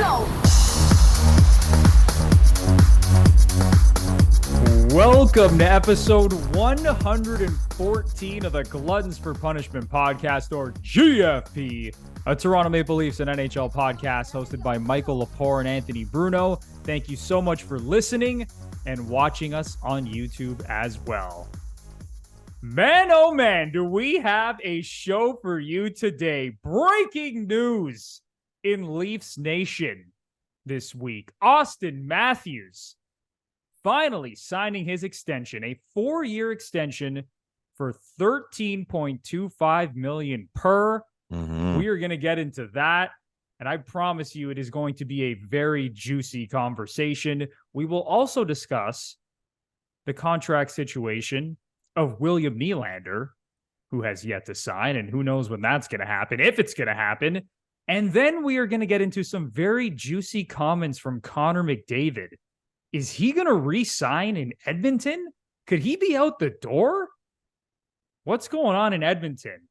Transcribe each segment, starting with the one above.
show. Welcome to episode 114 of the Gluttons For Punishment Podcast, or GFP, a Toronto Maple Leafs and NHL podcast hosted by Michael Lepore and Anthony Bruno. Thank you so much for listening and watching us on YouTube as well. Man, oh man, do we have a show for you today. Breaking news in Leafs Nation this week. Auston Matthews finally signing his extension, a 4-year extension for $13.25 million per. We are going to get into that, and I promise you it is going to be a very juicy conversation. We will also discuss the contract situation of William Nylander, who has yet to sign, and who knows when that's going to happen, if it's going to happen. And then we are going to get into some very juicy comments from Connor McDavid. Is he going to re-sign in Edmonton? Could he be out the door? What's going on in Edmonton?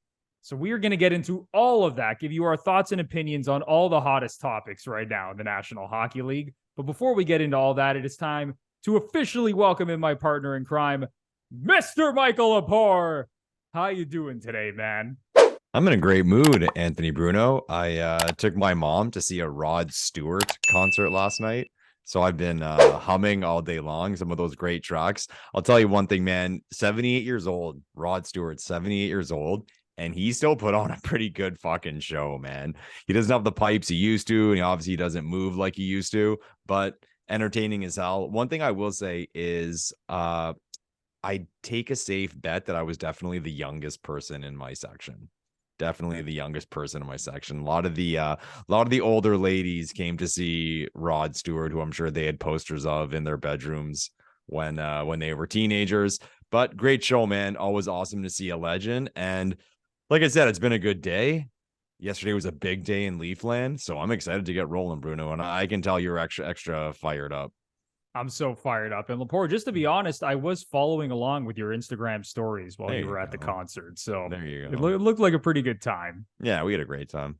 So we are going to get into all of that, give you our thoughts and opinions on all the hottest topics right now in the National Hockey League. But before we get into all that, it is time to officially welcome in my partner in crime, Mr. Michael Lepore. How you doing today, man? I'm in a great mood, Anthony Bruno. I took my mom to see a Rod Stewart concert last night. So I've been humming all day long, some of those great tracks. I'll tell you one thing, man, 78 years old, Rod Stewart, 78 years old, and he still put on a pretty good fucking show, man. He doesn't have the pipes he used to, and he obviously doesn't move like he used to, but entertaining as hell. One thing I will say is I take a safe bet that I was definitely the youngest person in my section. Definitely the youngest person in my section. A lot of the older ladies came to see Rod Stewart, who I'm sure they had posters of in their bedrooms when they were teenagers. But great show, man. Always awesome to see a legend. And like I said, it's been a good day. Yesterday was a big day in Leafland, so I'm excited to get rolling, Bruno. And I can tell you're extra fired up. I'm so fired up. And Lepore, just to be honest, I was following along with your Instagram stories while you were at the concert. So there you go. It looked like a pretty good time. Yeah, we had a great time.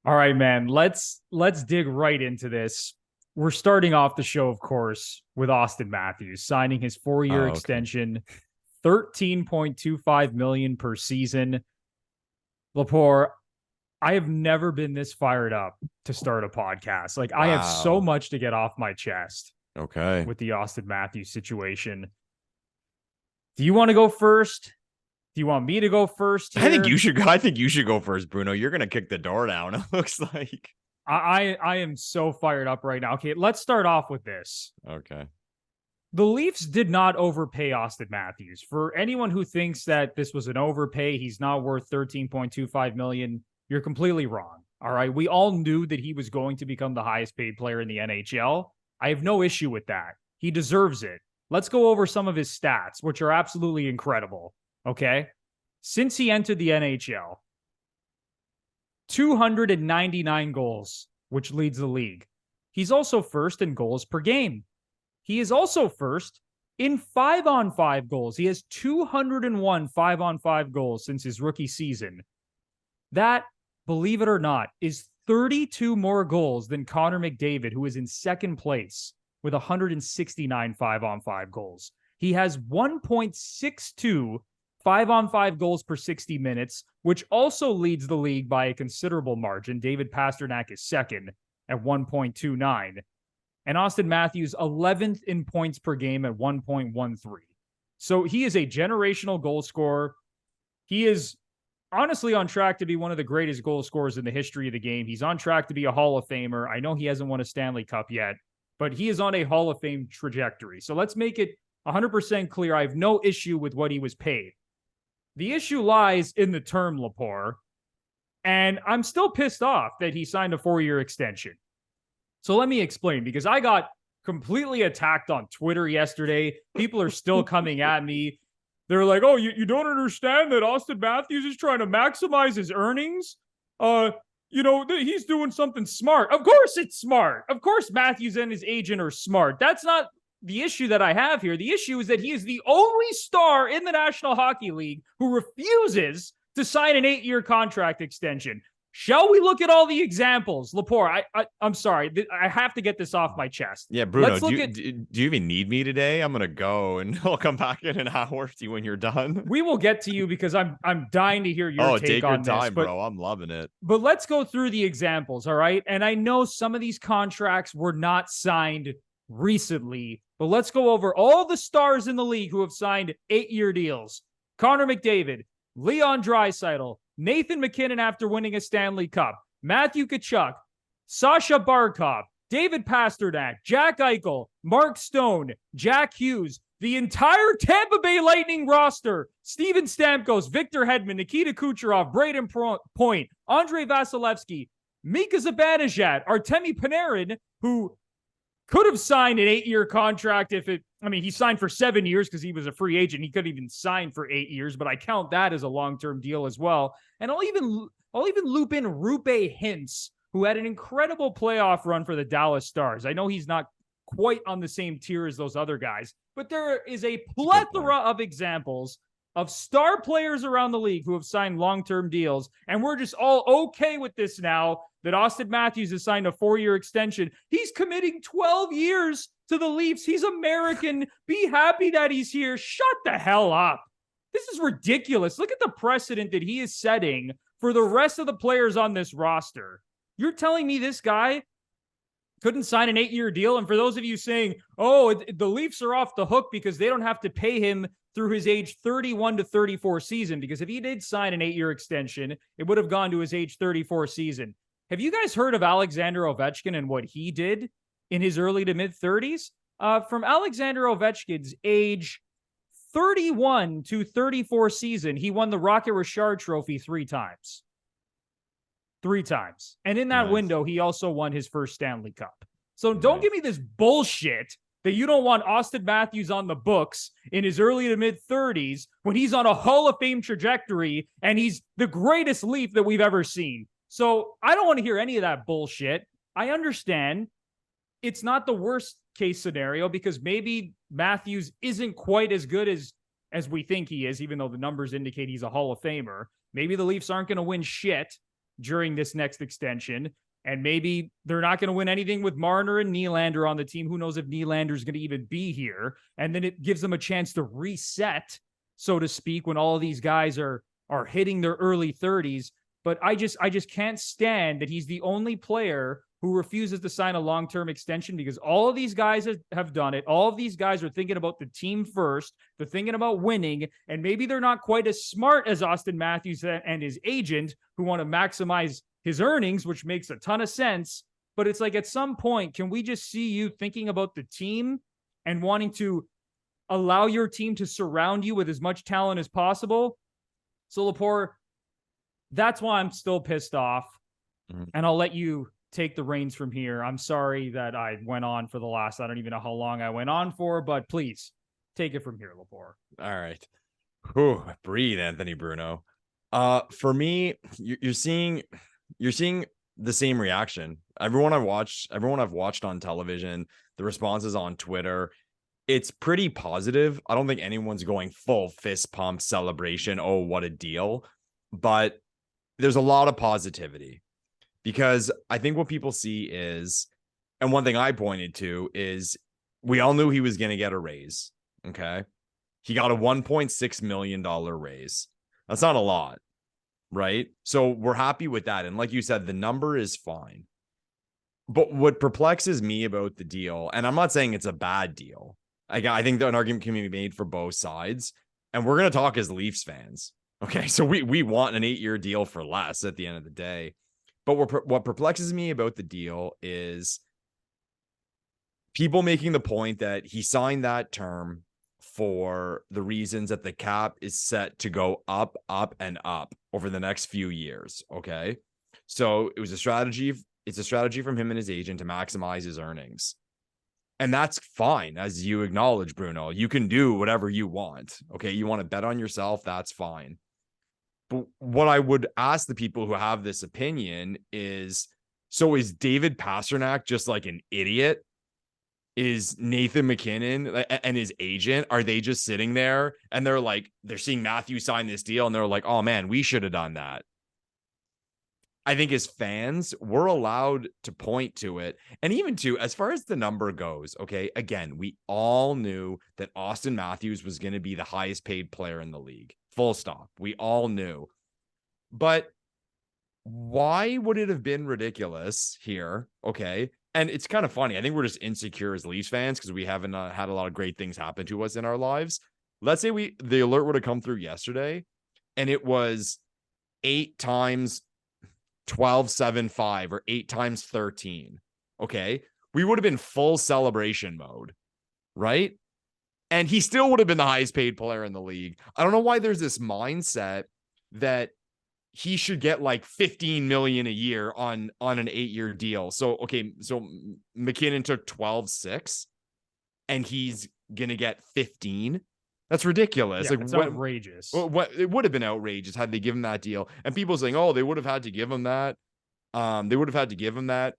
All right, man. Let's dig right into this. We're starting off the show, of course, with Auston Matthews signing his 4-year extension, $13.25 million per season. Lepore, I have never been this fired up to start a podcast. Like, I have so much to get off my chest. Okay. With the Auston Matthews situation. Do you want to go first? Do you want me to go first here? I think you should go first, Bruno. You're going to kick the door down, it looks like. I am so fired up right now. Okay, let's start off with this. Okay. The Leafs did not overpay Auston Matthews. For anyone who thinks that this was an overpay, he's not worth $13.25 million, you're completely wrong. All right, we all knew that he was going to become the highest paid player in the NHL. I have no issue with that. He deserves it. Let's go over some of his stats, which are absolutely incredible. Okay? Since he entered the NHL, 299 goals, which leads the league. He's also first in goals per game. He is also first in 5-on-5 goals. He has 201 5-on-5 goals since his rookie season. That, believe it or not, is 32 more goals than Connor McDavid, who is in second place with 169 5-on-5 goals. He has 1.62 5-on-5 goals per 60 minutes, which also leads the league by a considerable margin. David Pastrnak is second at 1.29. And Auston Matthews, 11th in points per game at 1.13. So he is a generational goal scorer. He is honestly on track to be one of the greatest goal scorers in the history of the game. He's on track to be a Hall of Famer. I know he hasn't won a Stanley Cup yet, but he is on a Hall of Fame trajectory. So let's make it 100% clear. I have no issue with what he was paid. The issue lies in the term, Lepore, and I'm still pissed off that he signed a 4-year extension. So let me explain, because I got completely attacked on Twitter yesterday. People are still coming at me. They're like, oh, you don't understand that Auston Matthews is trying to maximize his earnings? He's doing something smart. Of course it's smart. Of course Matthews and his agent are smart. That's not the issue that I have here. The issue is that he is the only star in the National Hockey League who refuses to sign an 8-year contract extension. Shall we look at all the examples? Lepore, I'm sorry. I have to get this off my chest. Yeah, Bruno, do you even need me today? I'm going to go and I'll come back in an hour to you when you're done. We will get to you because I'm dying to hear your take on this. Take your time, bro. I'm loving it. But let's go through the examples, all right? And I know some of these contracts were not signed recently, but let's go over all the stars in the league who have signed 8-year deals. Connor McDavid, Leon Draisaitl, Nathan McKinnon after winning a Stanley Cup, Matthew Tkachuk, Sasha Barkov, David Pasternak, Jack Eichel, Mark Stone, Jack Hughes, the entire Tampa Bay Lightning roster, Steven Stamkos, Victor Hedman, Nikita Kucherov, Braden Point, Andrei Vasilevsky, Mika Zibanejad, Artemi Panarin, who could have signed an 8-year contract he signed for 7 years because he was a free agent. He couldn't even sign for 8 years, but I count that as a long-term deal as well. And I'll even loop in Rupe Hintz, who had an incredible playoff run for the Dallas Stars. I know he's not quite on the same tier as those other guys, but there is a plethora of examples of star players around the league who have signed long-term deals, and we're just all okay with this now that Auston Matthews has signed a 4-year extension. He's committing 12 years to the Leafs. He's American. Be happy that he's here. Shut the hell up. This is ridiculous. Look at the precedent that he is setting for the rest of the players on this roster. You're telling me this guy couldn't sign an 8-year deal? And for those of you saying, the Leafs are off the hook because they don't have to pay him through his age 31 to 34 season, because if he did sign an 8-year extension, it would have gone to his age 34 season. Have you guys heard of Alexander Ovechkin and what he did in his early to mid-30s? From Alexander Ovechkin's age 31 to 34 season, he won the Rocket Richard Trophy 3 times. 3 times. And in that window, he also won his first Stanley Cup. So don't give me this bullshit that you don't want Auston Matthews on the books in his early to mid-30s when he's on a Hall of Fame trajectory and he's the greatest Leaf that we've ever seen. So I don't want to hear any of that bullshit. I understand it's not the worst case scenario because maybe Matthews isn't quite as good as we think he is, even though the numbers indicate he's a Hall of Famer. Maybe the Leafs aren't going to win shit during this next extension. And maybe they're not going to win anything with Marner and Nylander on the team. Who knows if Nylander's going to even be here? And then it gives them a chance to reset, so to speak, when all of these guys are hitting their early 30s. But I just can't stand that he's the only player who refuses to sign a long-term extension, because all of these guys have done it. All of these guys are thinking about the team first. They're thinking about winning. And maybe they're not quite as smart as Auston Matthews and his agent, who want to maximize his earnings, which makes a ton of sense. But it's like, at some point, can we just see you thinking about the team and wanting to allow your team to surround you with as much talent as possible? So Lepore, that's why I'm still pissed off. And I'll let you take the reins from here. I'm sorry that I went on for the last, I don't even know how long I went on for, but please take it from here, Lepore. All right. Whew, breathe, Anthony Bruno. For me, you're seeing the same reaction. Everyone I've watched on television, the responses on Twitter, it's pretty positive. I don't think anyone's going full fist pump celebration. Oh, what a deal. But there's a lot of positivity, because I think what people see is, and one thing I pointed to is, we all knew he was going to get a raise. Okay. He got a $1.6 million raise. That's not a lot. Right. So we're happy with that. And like you said, the number is fine. But what perplexes me about the deal, and I'm not saying it's a bad deal, I think that an argument can be made for both sides. And we're going to talk as Leafs fans. Okay. So we want an 8-year deal for less at the end of the day. But what perplexes me about the deal is people making the point that he signed that term for the reasons that the cap is set to go up, up, and up over the next few years. Okay. So it was a strategy. It's a strategy from him and his agent to maximize his earnings. And that's fine. As you acknowledge, Bruno, you can do whatever you want. Okay. You want to bet on yourself. That's fine. But what I would ask the people who have this opinion is, so is David Pasternak just like an idiot? Is Nathan McKinnon and his agent, are they just sitting there and they're seeing Matthew sign this deal and they're like, oh man, we should have done that? I think as fans, we're allowed to point to it. And even to, as far as the number goes, okay, again, we all knew that Auston Matthews was going to be the highest paid player in the league. Full stop. We all knew. But why would it have been ridiculous here? Okay. And it's kind of funny. I think we're just insecure as Leafs fans because we haven't had a lot of great things happen to us in our lives. Let's say the alert would have come through yesterday and it was 8 times 12.75 or 8 times 13. Okay. We would have been full celebration mode, right? And he still would have been the highest paid player in the league. I don't know why there's this mindset that he should get like 15 million a year on an 8-year deal. So, okay. So McKinnon took 12.6 and he's going to get 15. That's ridiculous. Yeah, it's outrageous. What it would have been outrageous had they given that deal. And people saying, oh, they would have had to give him that. They would have had to give him that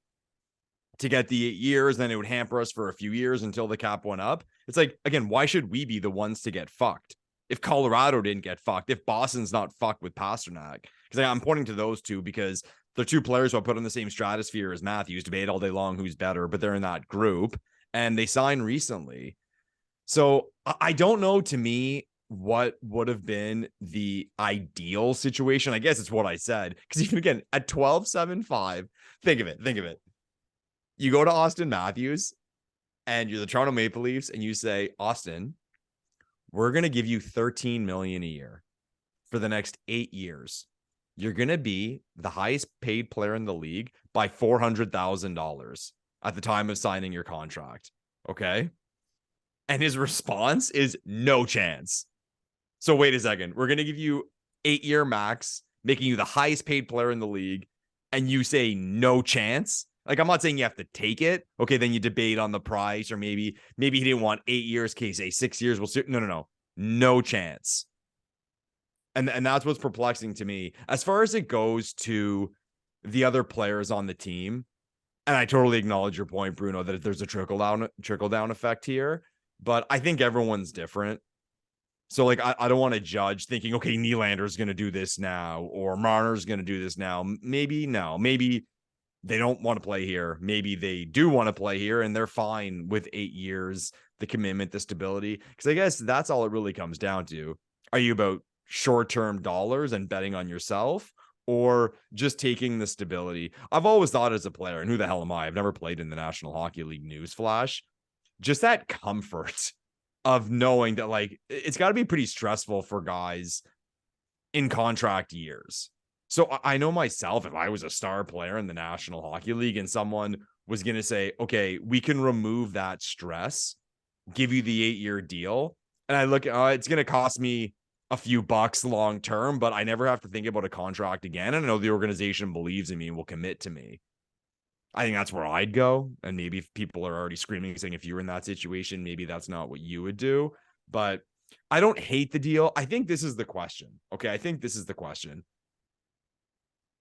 to get the 8 years. Then it would hamper us for a few years until the cap went up. It's like, again, why should we be the ones to get fucked? If Colorado didn't get fucked, if Boston's not fucked with Pasternak, because I'm pointing to those two because they're two players who I put in the same stratosphere as Matthews, debate all day long who's better, but they're in that group and they signed recently. So I don't know, to me, what would have been the ideal situation. I guess it's what I said. Because even again, at 12.75, think of it. You go to Auston Matthews and you're the Toronto Maple Leafs and you say, Auston, we're going to give you 13 million a year for the next 8 years. You're going to be the highest paid player in the league by $400,000 at the time of signing your contract. Okay. And his response is no chance. So wait a second. We're going to give you 8-year max, making you the highest paid player in the league. And you say no chance. Like, I'm not saying you have to take it. Okay. Then you debate on the price, or maybe he didn't want 8 years. Okay. Say 6 years. We'll see. No chance. And that's what's perplexing to me as far as it goes to the other players on the team. And I totally acknowledge your point, Bruno, that there's a trickle down effect here. But I think everyone's different. So, like, I don't want to judge thinking, okay, Nylander's going to do this now, or Marner's going to do this now. Maybe they don't want to play here. Maybe they do want to play here, and they're fine with 8 years, the commitment, the stability. Because I guess that's all it really comes down to. Are you about short-term dollars and betting on yourself, or just taking the stability? I've always thought as a player, and who the hell am I? I've never played in the National Hockey League newsflash. Just that comfort of knowing that, like, it's got to be pretty stressful for guys in contract years. So I know myself, if I was a star player in the National Hockey League and someone was going to say, okay, we can remove that stress, give you the 8-year deal. And I look at, it's going to cost me a few bucks long term, but I never have to think about a contract again. And I know the organization believes in me and will commit to me. I think that's where I'd go. And maybe if people are already screaming, saying if you were in that situation, maybe that's not what you would do. But I don't hate the deal. I think this is the question. Okay. I think this is the question.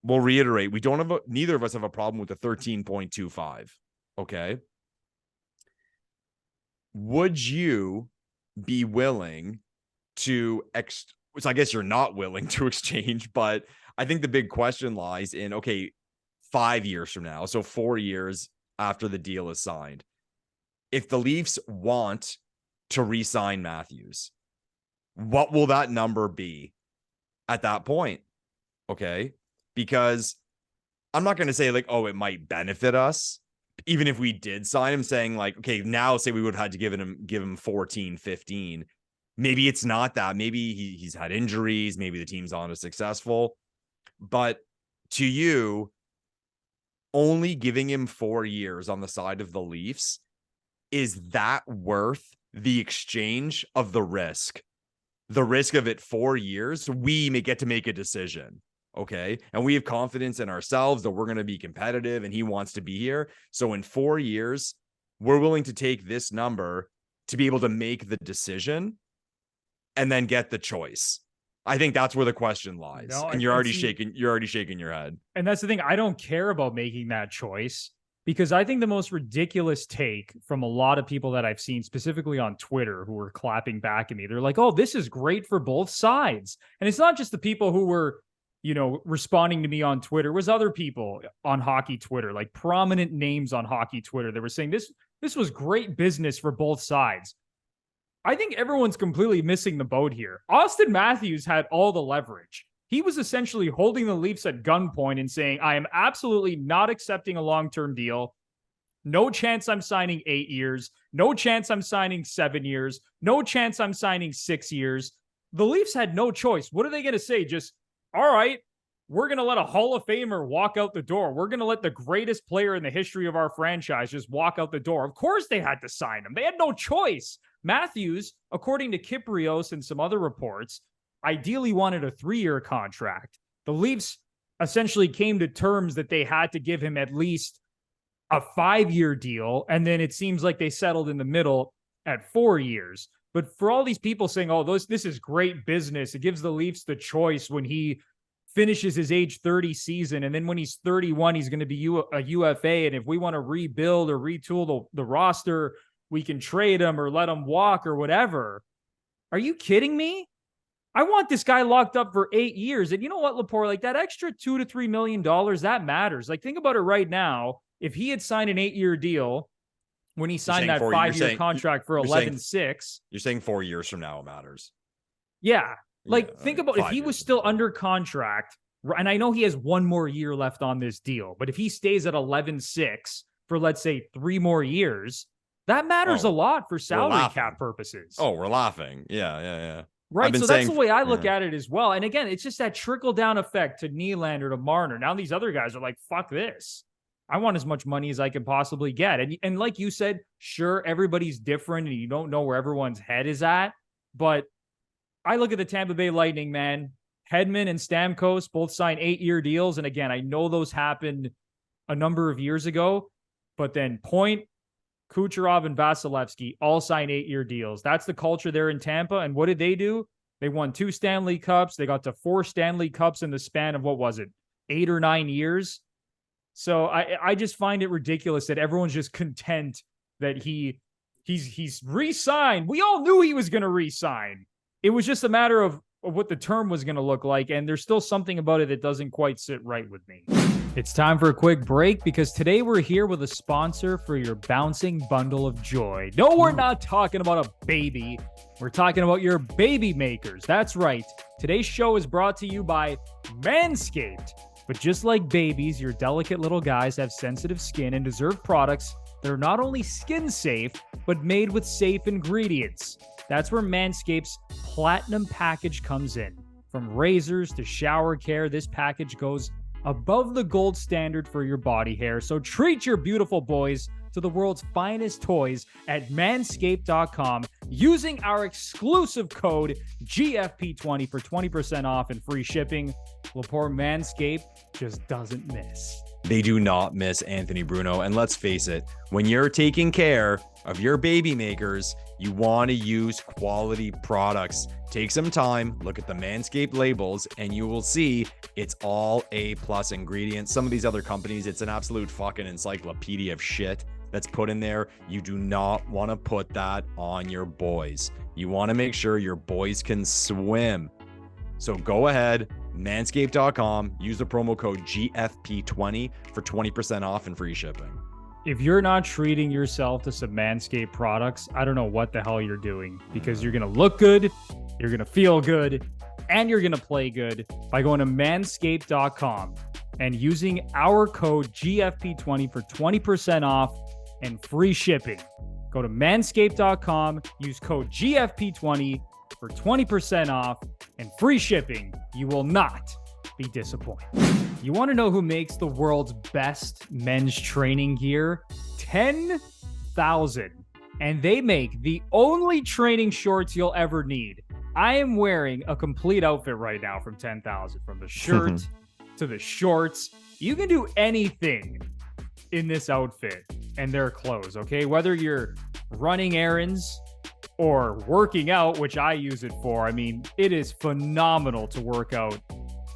We'll reiterate. Neither of us have a problem with the 13.25. Okay. Would you be willing to which I guess you're not willing to exchange, but I think the big question lies in, okay, 5 years from now, so 4 years after the deal is signed, if the Leafs want to re-sign Matthews, what will that number be at that point? Okay. Because I'm not going to say like, oh, it might benefit us. Even if we did sign him, saying like, okay, now say we would have had to give him 14, 15. Maybe it's not that. Maybe he's had injuries. Maybe the team's on a successful. But to you, only giving him 4 years on the side of the Leafs, is that worth the exchange of the risk? The risk of it 4 years, we may get to make a decision. Okay. And we have confidence in ourselves that we're going to be competitive and he wants to be here. So in 4 years, we're willing to take this number to be able to make the decision and then get the choice. I think that's where the question lies. No, and you're already shaking your head. And that's the thing. I don't care about making that choice, because I think the most ridiculous take from a lot of people that I've seen, specifically on Twitter, who were clapping back at me, they're like, oh, this is great for both sides. And it's not just the people who were, responding to me on Twitter was other people on hockey Twitter, like prominent names on hockey Twitter that were saying this was great business for both sides. I think everyone's completely missing the boat here. Auston Matthews had all the leverage. He was essentially holding the Leafs at gunpoint and saying, I am absolutely not accepting a long-term deal. No chance I'm signing 8 years. No chance I'm signing 7 years. No chance I'm signing 6 years. The Leafs had no choice. What are they going to say? Just, all right, we're going to let a Hall of Famer walk out the door. We're going to let the greatest player in the history of our franchise just walk out the door. Of course they had to sign him. They had no choice. Matthews, according to Kyprios and some other reports, ideally wanted a 3-year contract. The Leafs essentially came to terms that they had to give him at least a 5-year deal. And then it seems like they settled in the middle at 4 years. But for all these people saying, oh, this is great business, it gives the Leafs the choice when he finishes his age 30 season. And then when he's 31, he's going to be a UFA. And if we want to rebuild or retool the roster, we can trade him or let him walk or whatever. Are you kidding me? I want this guy locked up for 8 years. And you know what, Lepore, like that extra $2 to $3 million, that matters. Like, think about it right now. If he had signed an 8-year deal when he signed that 5-year contract for 11.6. You're saying 4 years from now it matters. Yeah. Like, think about if he was still under contract, and I know he has 1 more year left on this deal, but if he stays at 11.6 for, let's say, 3 more years, that matters a lot for salary cap purposes. Oh, we're laughing. Yeah. Right. So that's the way I look at it as well. And again, it's just that trickle-down effect to Nylander, to Marner. Now these other guys are like, fuck this. I want as much money as I can possibly get. And like you said, sure, everybody's different and you don't know where everyone's head is at. But I look at the Tampa Bay Lightning, man. Hedman and Stamkos both signed 8-year deals. And again, I know those happened a number of years ago. But then Point, Kucherov, and Vasilevsky all signed 8-year deals. That's the culture there in Tampa. And what did they do? They won 2 Stanley Cups. They got to 4 Stanley Cups in the span of, what was it, 8 or 9 years? So I just find it ridiculous that everyone's just content that he's re-signed. We all knew he was going to re-sign. It was just a matter of what the term was going to look like, and there's still something about it that doesn't quite sit right with me. It's time for a quick break because today we're here with a sponsor for your bouncing bundle of joy. No, we're not talking about a baby. We're talking about your baby makers. That's right. Today's show is brought to you by MANSCAPED. But just like babies, your delicate little guys have sensitive skin and deserve products that are not only skin safe, but made with safe ingredients. That's where Manscaped's Platinum package comes in. From razors to shower care, this package goes above the gold standard for your body hair. So treat your beautiful boys to the world's finest toys at manscaped.com using our exclusive code GFP20 for 20% off and free shipping. Lepore, Manscaped just doesn't miss. They do not miss, Anthony Bruno. And let's face it, when you're taking care of your baby makers, you want to use quality products. Take some time, look at the Manscaped labels, and you will see it's all A+ ingredients. Some of these other companies, it's an absolute fucking encyclopedia of shit that's put in there. You do not want to put that on your boys. You want to make sure your boys can swim. So go ahead, manscaped.com, use the promo code GFP20 for 20% off and free shipping. If you're not treating yourself to some Manscaped products, I don't know what the hell you're doing, because you're going to look good, you're going to feel good, and you're going to play good by going to manscaped.com and using our code GFP20 for 20% off and free shipping. Go to manscaped.com, use code GFP20 for 20% off and free shipping. You will not be disappointed. You want to know who makes the world's best men's training gear? 10,000. And they make the only training shorts you'll ever need. I am wearing a complete outfit right now from 10,000, from the shirt to the shorts. You can do anything in this outfit and their clothes, okay? Whether you're running errands or working out, which I use it for. I mean, it is phenomenal to work out,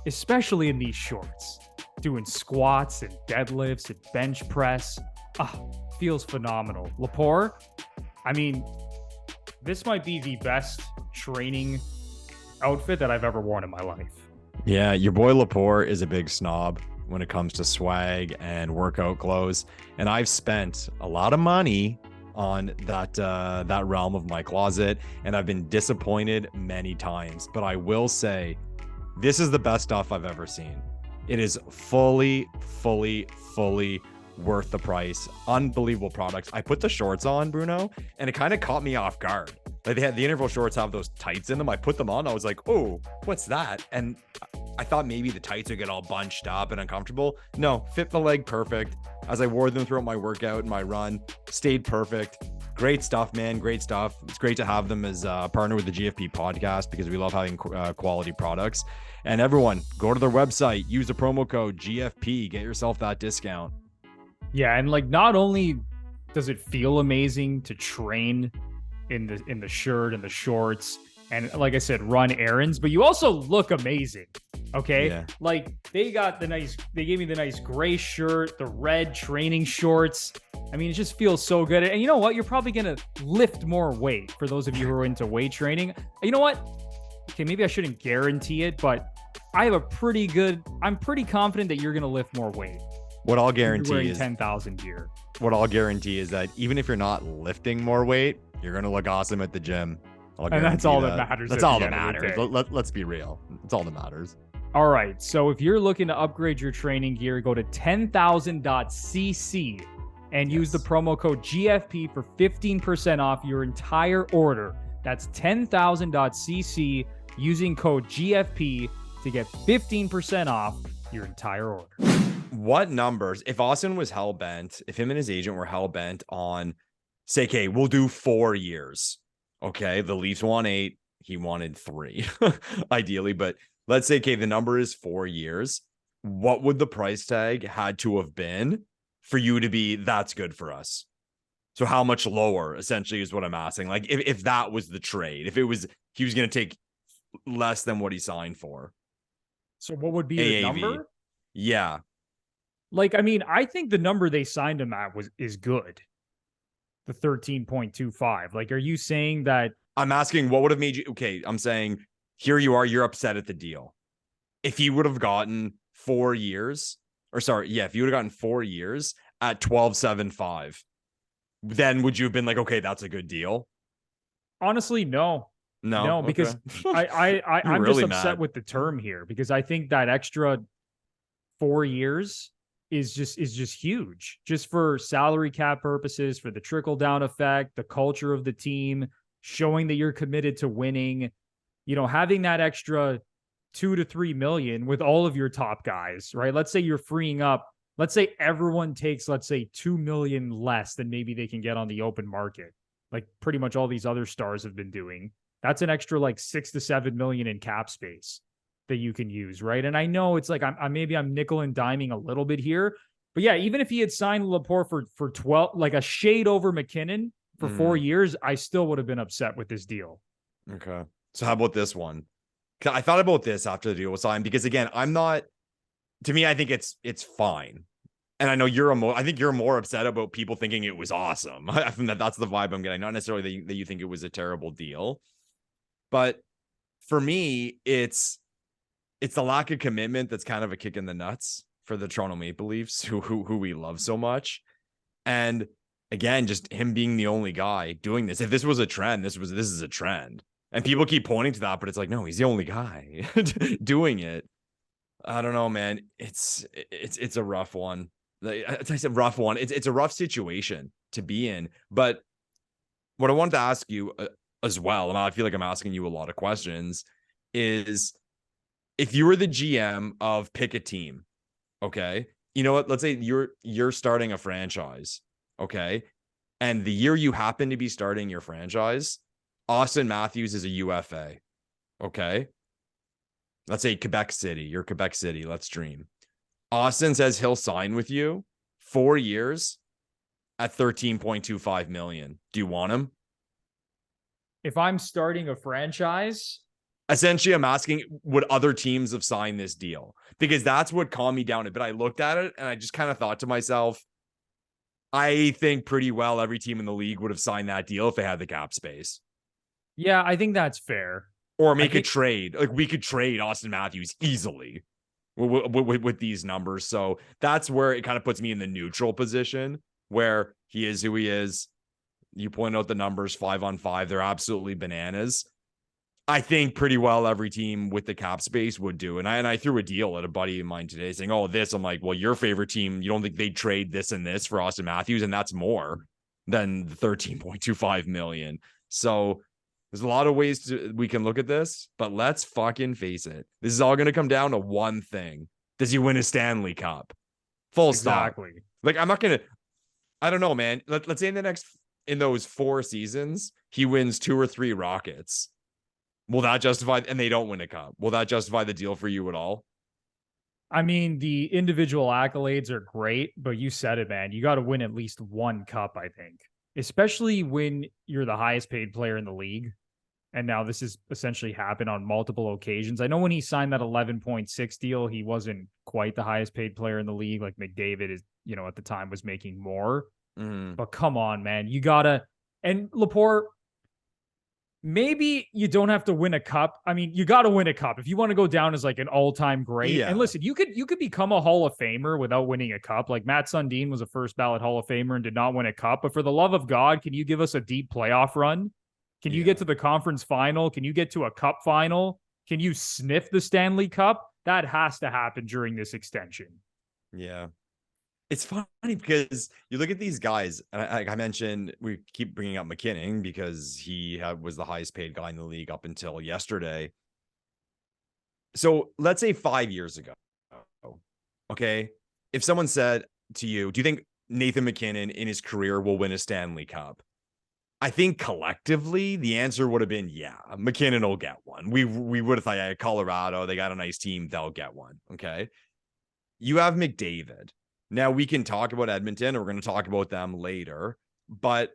especially in these shorts. Doing squats and deadlifts and bench press. Feels phenomenal. Lepore, I mean, this might be the best training outfit that I've ever worn in my life. Yeah, your boy Lepore is a big snob when it comes to swag and workout clothes, and I've spent a lot of money on that realm of my closet, and I've been disappointed many times. But I will say, this is the best stuff I've ever seen. It is fully worth the price. Unbelievable products. I put the shorts on, Bruno, and it kind of caught me off guard. Like, they had the interval shorts have those tights in them. I put them on. I was like, oh, what's that? And I thought maybe the tights would get all bunched up and uncomfortable. No, fit the leg perfect. As I wore them throughout my workout and my run, stayed perfect. Great stuff, man. Great stuff. It's great to have them as a partner with the GFP podcast, because we love having quality products. And everyone, go to their website, use the promo code GFP, get yourself that discount. Yeah, and like, not only does it feel amazing to train in the shirt and the shorts, and like I said, run errands, but you also look amazing. Okay. Yeah. Like, they gave me the nice gray shirt, the red training shorts. I mean, it just feels so good. And you know what? You're probably going to lift more weight for those of you who are into weight training. You know what? Okay, maybe I shouldn't guarantee it, but I'm pretty confident that you're going to lift more weight. What I'll guarantee is 10,000 gear. What I'll guarantee is that even if you're not lifting more weight, you're going to look awesome at the gym. And that's all that matters. That's all that matters. Let's be real. That's all that matters. All right. So if you're looking to upgrade your training gear, go to 10,000.cc and use the promo code GFP for 15% off your entire order. That's 10,000.cc using code GFP to get 15% off your entire order. What numbers, if Austin was hell-bent, if him and his agent were hell-bent on, say, okay, we'll do 4 years. Okay, the Leafs want 8. He wanted 3, ideally. But let's say, okay, the number is 4 years. What would the price tag had to have been for you to be, that's good for us? So how much lower, essentially, is what I'm asking. Like, if that was the trade, if it was, he was going to take less than what he signed for. So what would be the number? Yeah. Like, I mean, I think the number they signed him at is good. The 13.25. Like, are you saying that? I'm asking, what would have made you, okay, I'm saying, here you are, you're upset at the deal. If he would have gotten 4 years, if you would have gotten 4 years at 12.75, then would you have been like, okay, that's a good deal? Honestly, no. No, because I'm really just upset with the term here, because I think that extra 4 years is just huge, just for salary cap purposes, for the trickle down effect, the culture of the team, showing that you're committed to winning, having that extra 2 to 3 million with all of your top guys, right? Let's say you're freeing up, let's say everyone takes, 2 million less than maybe they can get on the open market, like pretty much all these other stars have been doing. That's an extra 6 to 7 million in cap space that you can use, right? And I know it's like I'm nickel and diming a little bit here, but yeah, even if he had signed Lepore for 12, like a shade over McKinnon for 4 years, I still would have been upset with this deal. Okay, so how about this one? I thought about this after the deal was signed, because again, to me, I think it's fine, and I know I think you're more upset about people thinking it was awesome. I think that's the vibe I'm getting, not necessarily that you think it was a terrible deal, but for me, it's the lack of commitment that's kind of a kick in the nuts for the Toronto Maple Leafs, who we love so much. And again, just him being the only guy doing this. If this was a trend, this is a trend. And people keep pointing to that, but it's like, no, he's the only guy doing it. I don't know, man. It's a rough one. It's a rough one. It's a rough situation to be in. But what I wanted to ask you as well, and I feel like I'm asking you a lot of questions, is if you were the GM of pick a team, okay, you know what? Let's say you're starting a franchise, okay, and the year you happen to be starting your franchise, Auston Matthews is a UFA, okay. Let's say Quebec City. You're Quebec City. Let's dream. Austin says he'll sign with you 4 years at $13.25 million. Do you want him? If I'm starting a franchise, essentially, I'm asking, would other teams have signed this deal? Because that's what calmed me down. But I looked at it and I just kind of thought to myself, I think pretty well every team in the league would have signed that deal if they had the cap space. Yeah, I think that's fair. or make a trade. Like we could trade Auston Matthews easily with these numbers. So that's where it kind of puts me in the neutral position where he is who he is. You point out the numbers 5-on-5. They're absolutely bananas. I think pretty well every team with the cap space would do. And I threw a deal at a buddy of mine today saying, oh, this. I'm like, well, your favorite team, you don't think they'd trade this and this for Auston Matthews? And that's more than the $13.25 million. So there's a lot of ways we can look at this, but let's fucking face it. This is all going to come down to one thing. Does he win a Stanley Cup? Full stop. Exactly. Like, I'm not going to, I don't know, man. Let's say in those 4 seasons, he wins 2 or 3 Rockets. Will that justify, and they don't win a cup, will that justify the deal for you at all? I mean, the individual accolades are great, but you said it, man. You got to win at least 1 cup, I think, especially when you're the highest paid player in the league. And now this has essentially happened on multiple occasions. I know when he signed that 11.6 deal, he wasn't quite the highest paid player in the league. Like McDavid is, at the time was making more. But come on, man. You got to, and Lepore, maybe you don't have to win a cup. I mean, you got to win a cup if you want to go down as like an all-time great. Yeah. And listen, you could become a Hall of Famer without winning a cup. Like Matt Sundin was a first ballot Hall of Famer and did not win a cup. But for the love of God, can you give us a deep playoff run? Can you get to the conference final? Can you get to a cup final? Can you sniff the Stanley Cup? That has to happen during this extension. Yeah. It's funny because you look at these guys, and I mentioned, we keep bringing up McKinnon because he was the highest paid guy in the league up until yesterday. So let's say 5 years ago, okay, if someone said to you, do you think Nathan McKinnon in his career will win a Stanley Cup? I think collectively the answer would have been, yeah, McKinnon will get one. We would have thought, yeah, Colorado, they got a nice team, they'll get one, okay? You have McDavid. Now, we can talk about Edmonton, and we're going to talk about them later, but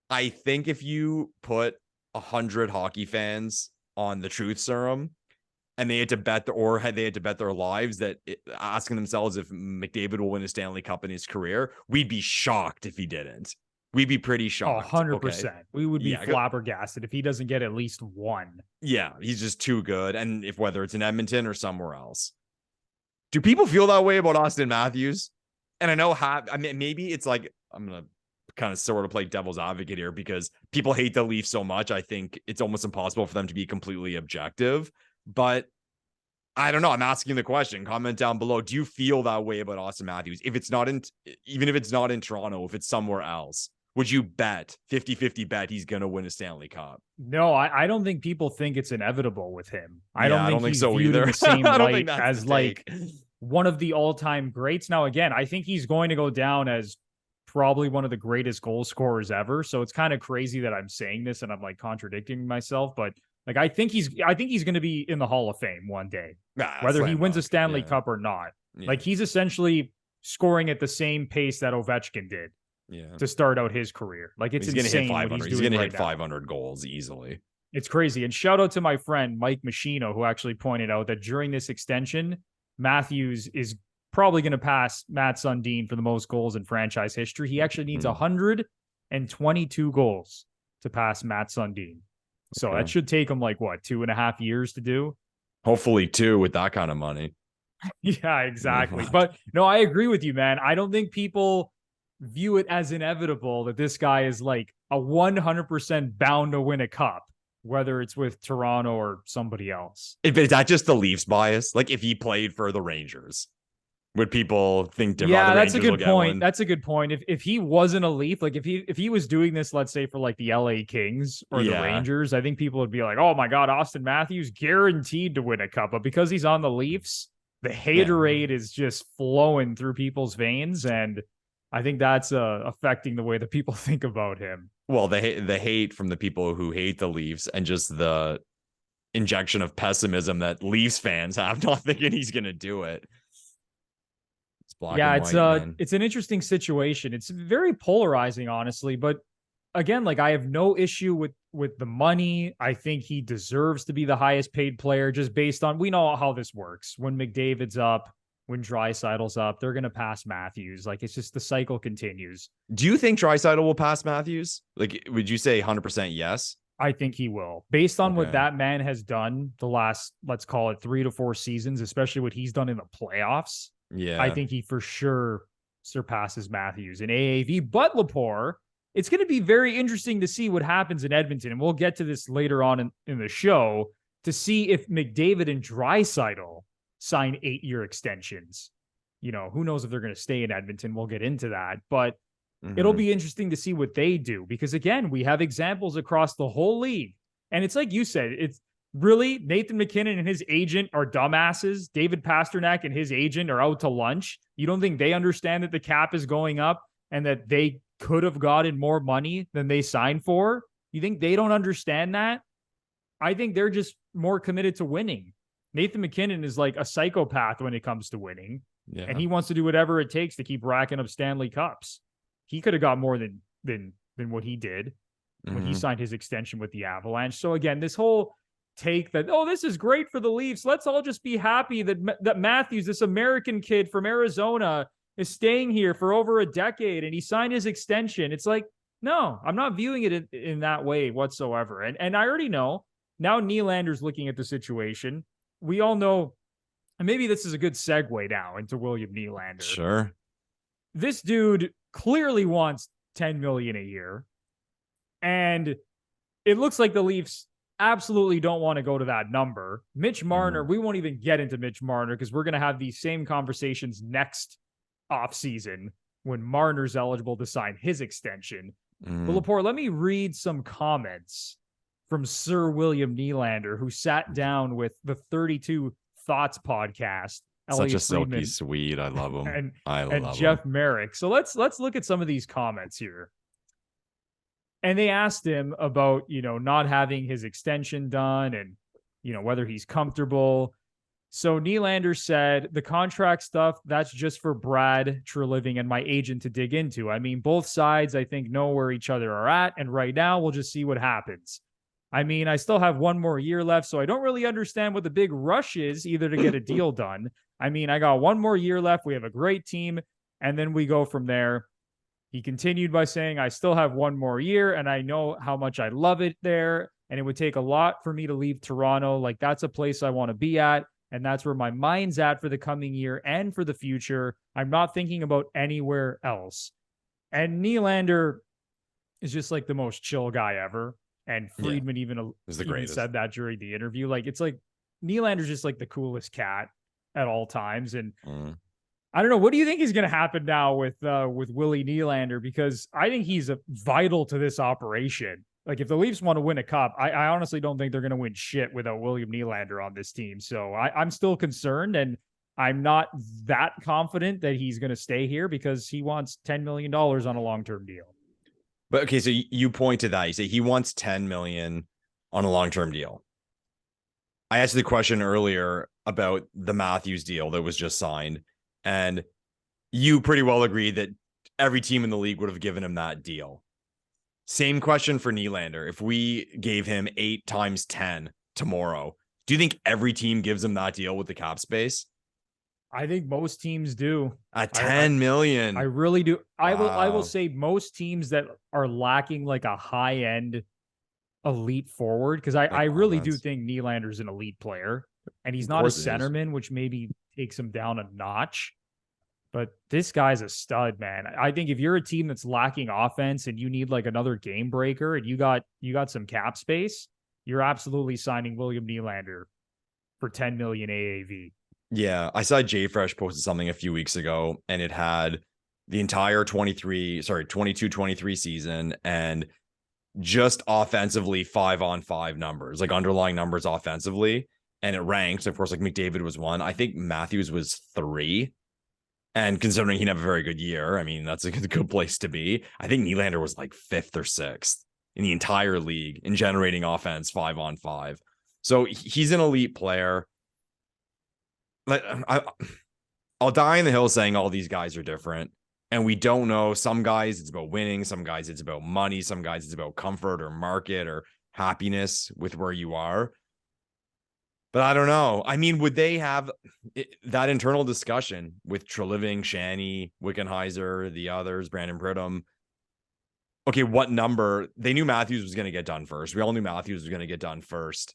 I think if you put 100 hockey fans on the truth serum and they had to bet their lives that asking themselves if McDavid will win a Stanley Cup in his career, we'd be shocked if he didn't. We'd be pretty shocked. 100%. Okay? We would be flabbergasted if he doesn't get at least one. Yeah, he's just too good. And whether it's in Edmonton or somewhere else. Do people feel that way about Auston Matthews? And I know maybe it's like, I'm going to kind of sort of play devil's advocate here because people hate the Leafs so much. I think it's almost impossible for them to be completely objective. But I don't know. I'm asking the question. Comment down below. Do you feel that way about Auston Matthews? Even if it's not in Toronto, if it's somewhere else, would you bet 50-50 bet he's going to win a Stanley Cup? No, I don't think people think it's inevitable with him. I don't think so either. In the same light as like one of the all-time greats. Now, again, I think he's going to go down as probably one of the greatest goal scorers ever. So it's kind of crazy that I'm saying this and I'm like contradicting myself, but like I think he's going to be in the Hall of Fame one day, whether he wins a Stanley Cup or not. Yeah. Like he's essentially scoring at the same pace that Ovechkin did to start out his career. Like it's insane. He's going to hit 500 goals easily. It's crazy. And shout out to my friend Mike Machino, who actually pointed out that during this extension, Matthews is probably going to pass Matt Sundin for the most goals in franchise history. He actually needs 122 goals to pass Matt Sundin. So that should take him like 2.5 years to do. Hopefully 2 with that kind of money. Yeah, exactly. But no, I agree with you, man. I don't think people view it as inevitable that this guy is like a 100% bound to win a cup, whether it's with Toronto or somebody else. Is that just the Leafs bias? Like if he played for the Rangers, would people think different? Yeah, that's a good point. That's a good point. If he wasn't a Leaf, like if he was doing this, let's say for like the LA Kings or the Rangers, I think people would be like, oh my God, Auston Matthews guaranteed to win a cup. But because he's on the Leafs, the haterade is just flowing through people's veins. And I think that's affecting the way that people think about him. Well, the hate from the people who hate the Leafs and just the injection of pessimism that Leafs fans have, not thinking he's going to do it. It's an interesting situation. It's very polarizing, honestly. But again, like I have no issue with the money. I think he deserves to be the highest paid player just based on, we know how this works. When McDavid's up, when Draisaitl's up, they're going to pass Matthews. Like it's just the cycle continues. Do you think Draisaitl will pass Matthews? Like, would you say 100% yes? I think he will. Based on what Okay. that man has done the last, let's call it 3 to 4 seasons, especially what he's done in the playoffs, I Yeah. think he for sure surpasses Matthews in AAV. But Lepore, it's going to be very interesting to see what happens in Edmonton. And we'll get to this later on in the show to see if McDavid and Draisaitl sign 8-year extensions. You know, who knows if they're going to stay in Edmonton. We'll get into that. But it'll be interesting to see what they do because, again, we have examples across the whole league. And it's like you said, it's really Nathan McKinnon and his agent are dumbasses. David Pasternak and his agent are out to lunch. You don't think they understand that the cap is going up and that they could have gotten more money than they signed for? You think they don't understand that? I think they're just more committed to winning. Nathan McKinnon is like a psychopath when it comes to winning. Yeah. And he wants to do whatever it takes to keep racking up Stanley Cups. He could have got more than what he did when he signed his extension with the Avalanche. So again, this whole take that, oh, this is great for the Leafs. Let's all just be happy that Matthews, this American kid from Arizona, is staying here for over a decade and he signed his extension. It's like, no, I'm not viewing it in that way whatsoever. And I already know now Nylander's looking at the situation. We all know, and maybe this is a good segue now into William Nylander. Sure. This dude clearly wants $10 million a year. And it looks like the Leafs absolutely don't want to go to that number. Mitch Marner, we won't even get into Mitch Marner because we're going to have these same conversations next offseason when Marner's eligible to sign his extension. But Lepore, let me read some comments from Sir William Nylander, who sat down with the 32 Thoughts podcast. Such Elliot a silky Friedman, sweet. I love him. and Jeff Merrick. So let's look at some of these comments here. And they asked him about, not having his extension done and, whether he's comfortable. So Nylander said, the contract stuff, that's just for Brad Treliving and my agent to dig into. I mean, both sides, I think, know where each other are at. And right now, we'll just see what happens. I mean, I still have one more year left, so I don't really understand what the big rush is either to get a deal done. I mean, I got one more year left. We have a great team, and then we go from there. He continued by saying, I still have one more year, and I know how much I love it there, and it would take a lot for me to leave Toronto. Like, that's a place I want to be at, and that's where my mind's at for the coming year and for the future. I'm not thinking about anywhere else. And Nylander is just like the most chill guy ever. And Friedman even said that during the interview. Like, it's like Nylander's just like the coolest cat at all times. And I don't know. What do you think is going to happen now with Willie Nylander? Because I think he's vital to this operation. Like, if the Leafs want to win a cup, I honestly don't think they're going to win shit without William Nylander on this team. So I'm still concerned, and I'm not that confident that he's going to stay here because he wants $10 million on a long-term deal. But okay, so you point to that. You say he wants $10 million on a long-term deal. I asked the question earlier about the Matthews deal that was just signed, and you pretty well agreed that every team in the league would have given him that deal. Same question for Nylander. If we gave him 8 times 10 tomorrow, do you think every team gives him that deal with the cap space? I think most teams do. At 10 million. I really do. Wow. I will say most teams that are lacking like a high-end elite forward, because I really do think Nylander's an elite player, and he's not a centerman, which maybe takes him down a notch. But this guy's a stud, man. I think if you're a team that's lacking offense and you need like another game breaker and you got some cap space, you're absolutely signing William Nylander for 10 million AAV. Yeah, I saw JFresh posted something a few weeks ago, and it had the entire 22-23 season and just offensively 5-on-5 numbers, like underlying numbers offensively. And it ranks, of course, like McDavid was 1. I think Matthews was 3. And considering he didn't have a very good year, I mean, that's a good place to be. I think Nylander was like 5th or 6th in the entire league in generating offense 5-on-5. So he's an elite player. Like, I'll die on the hill saying all these guys are different, and we don't know. Some guys it's about winning, some guys it's about money, some guys it's about comfort or market or happiness with where you are. But I don't know. I mean, would they have that internal discussion with Treliving, Shanny, Wickenheiser, the others, Brandon Pridham? okay, what number? They knew Matthews was going to get done first. We all knew Matthews was going to get done first.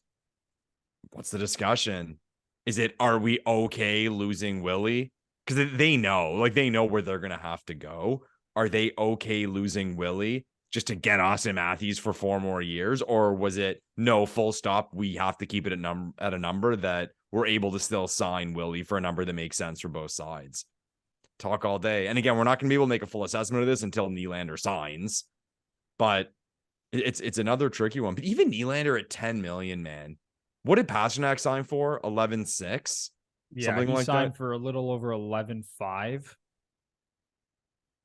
What's the discussion? Is it, are we okay losing Willie? Because they know, they know where they're going to have to go. Are they okay losing Willie just to get Auston Matthews for 4 more years? Or was it, no, full stop, we have to keep it at a number that we're able to still sign Willie for a number that makes sense for both sides? Talk all day. And again, we're not going to be able to make a full assessment of this until Nylander signs. But it's another tricky one. But even Nylander at 10 million, man. What did Pastrnak sign for? 11.6? Yeah, something he like signed that? for a little over 11.5.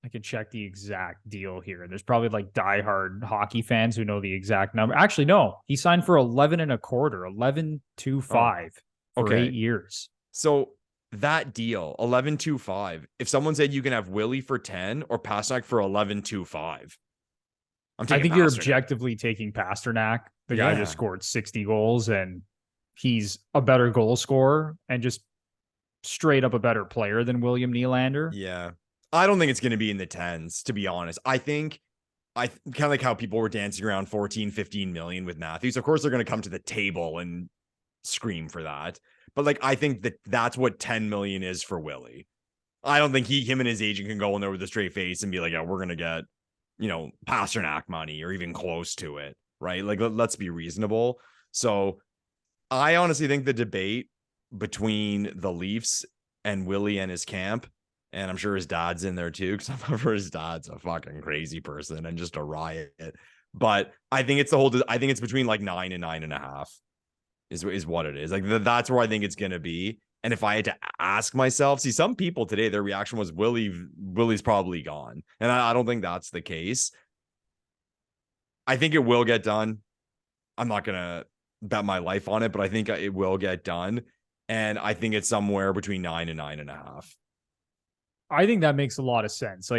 I can check the exact deal here. There's probably diehard hockey fans who know the exact number. Actually, no, he signed for 11 and a quarter, 11.25 for okay. 8 years. So that deal, 11.25. If someone said you can have Willie for 10 or Pastrnak for 11.25, I think you're objectively taking Pastrnak. The guy just scored 60 goals and he's a better goal scorer and just straight up a better player than William Nylander. Yeah. I don't think it's going to be in the 10s, to be honest. I think kind of like how people were dancing around 14, 15 million with Matthews. Of course, they're going to come to the table and scream for that. But I think that's what 10 million is for Willie. I don't think him and his agent can go in there with a straight face and be like, yeah, we're going to get, Pastrnak money or even close to it. Right. Let's be reasonable. So I honestly think the debate between the Leafs and Willie and his camp, and I'm sure his dad's in there too, because I'm sure his dad's a fucking crazy person and just a riot. But I think I think it's between 9 and 9.5 is what it is. That's where I think it's going to be. And if I had to ask myself, see, some people today, their reaction was Willie's probably gone. And I don't think that's the case. I think it will get done. I'm not going to bet my life on it, but I think it will get done. And I think it's somewhere between 9 and 9.5. I think that makes a lot of sense.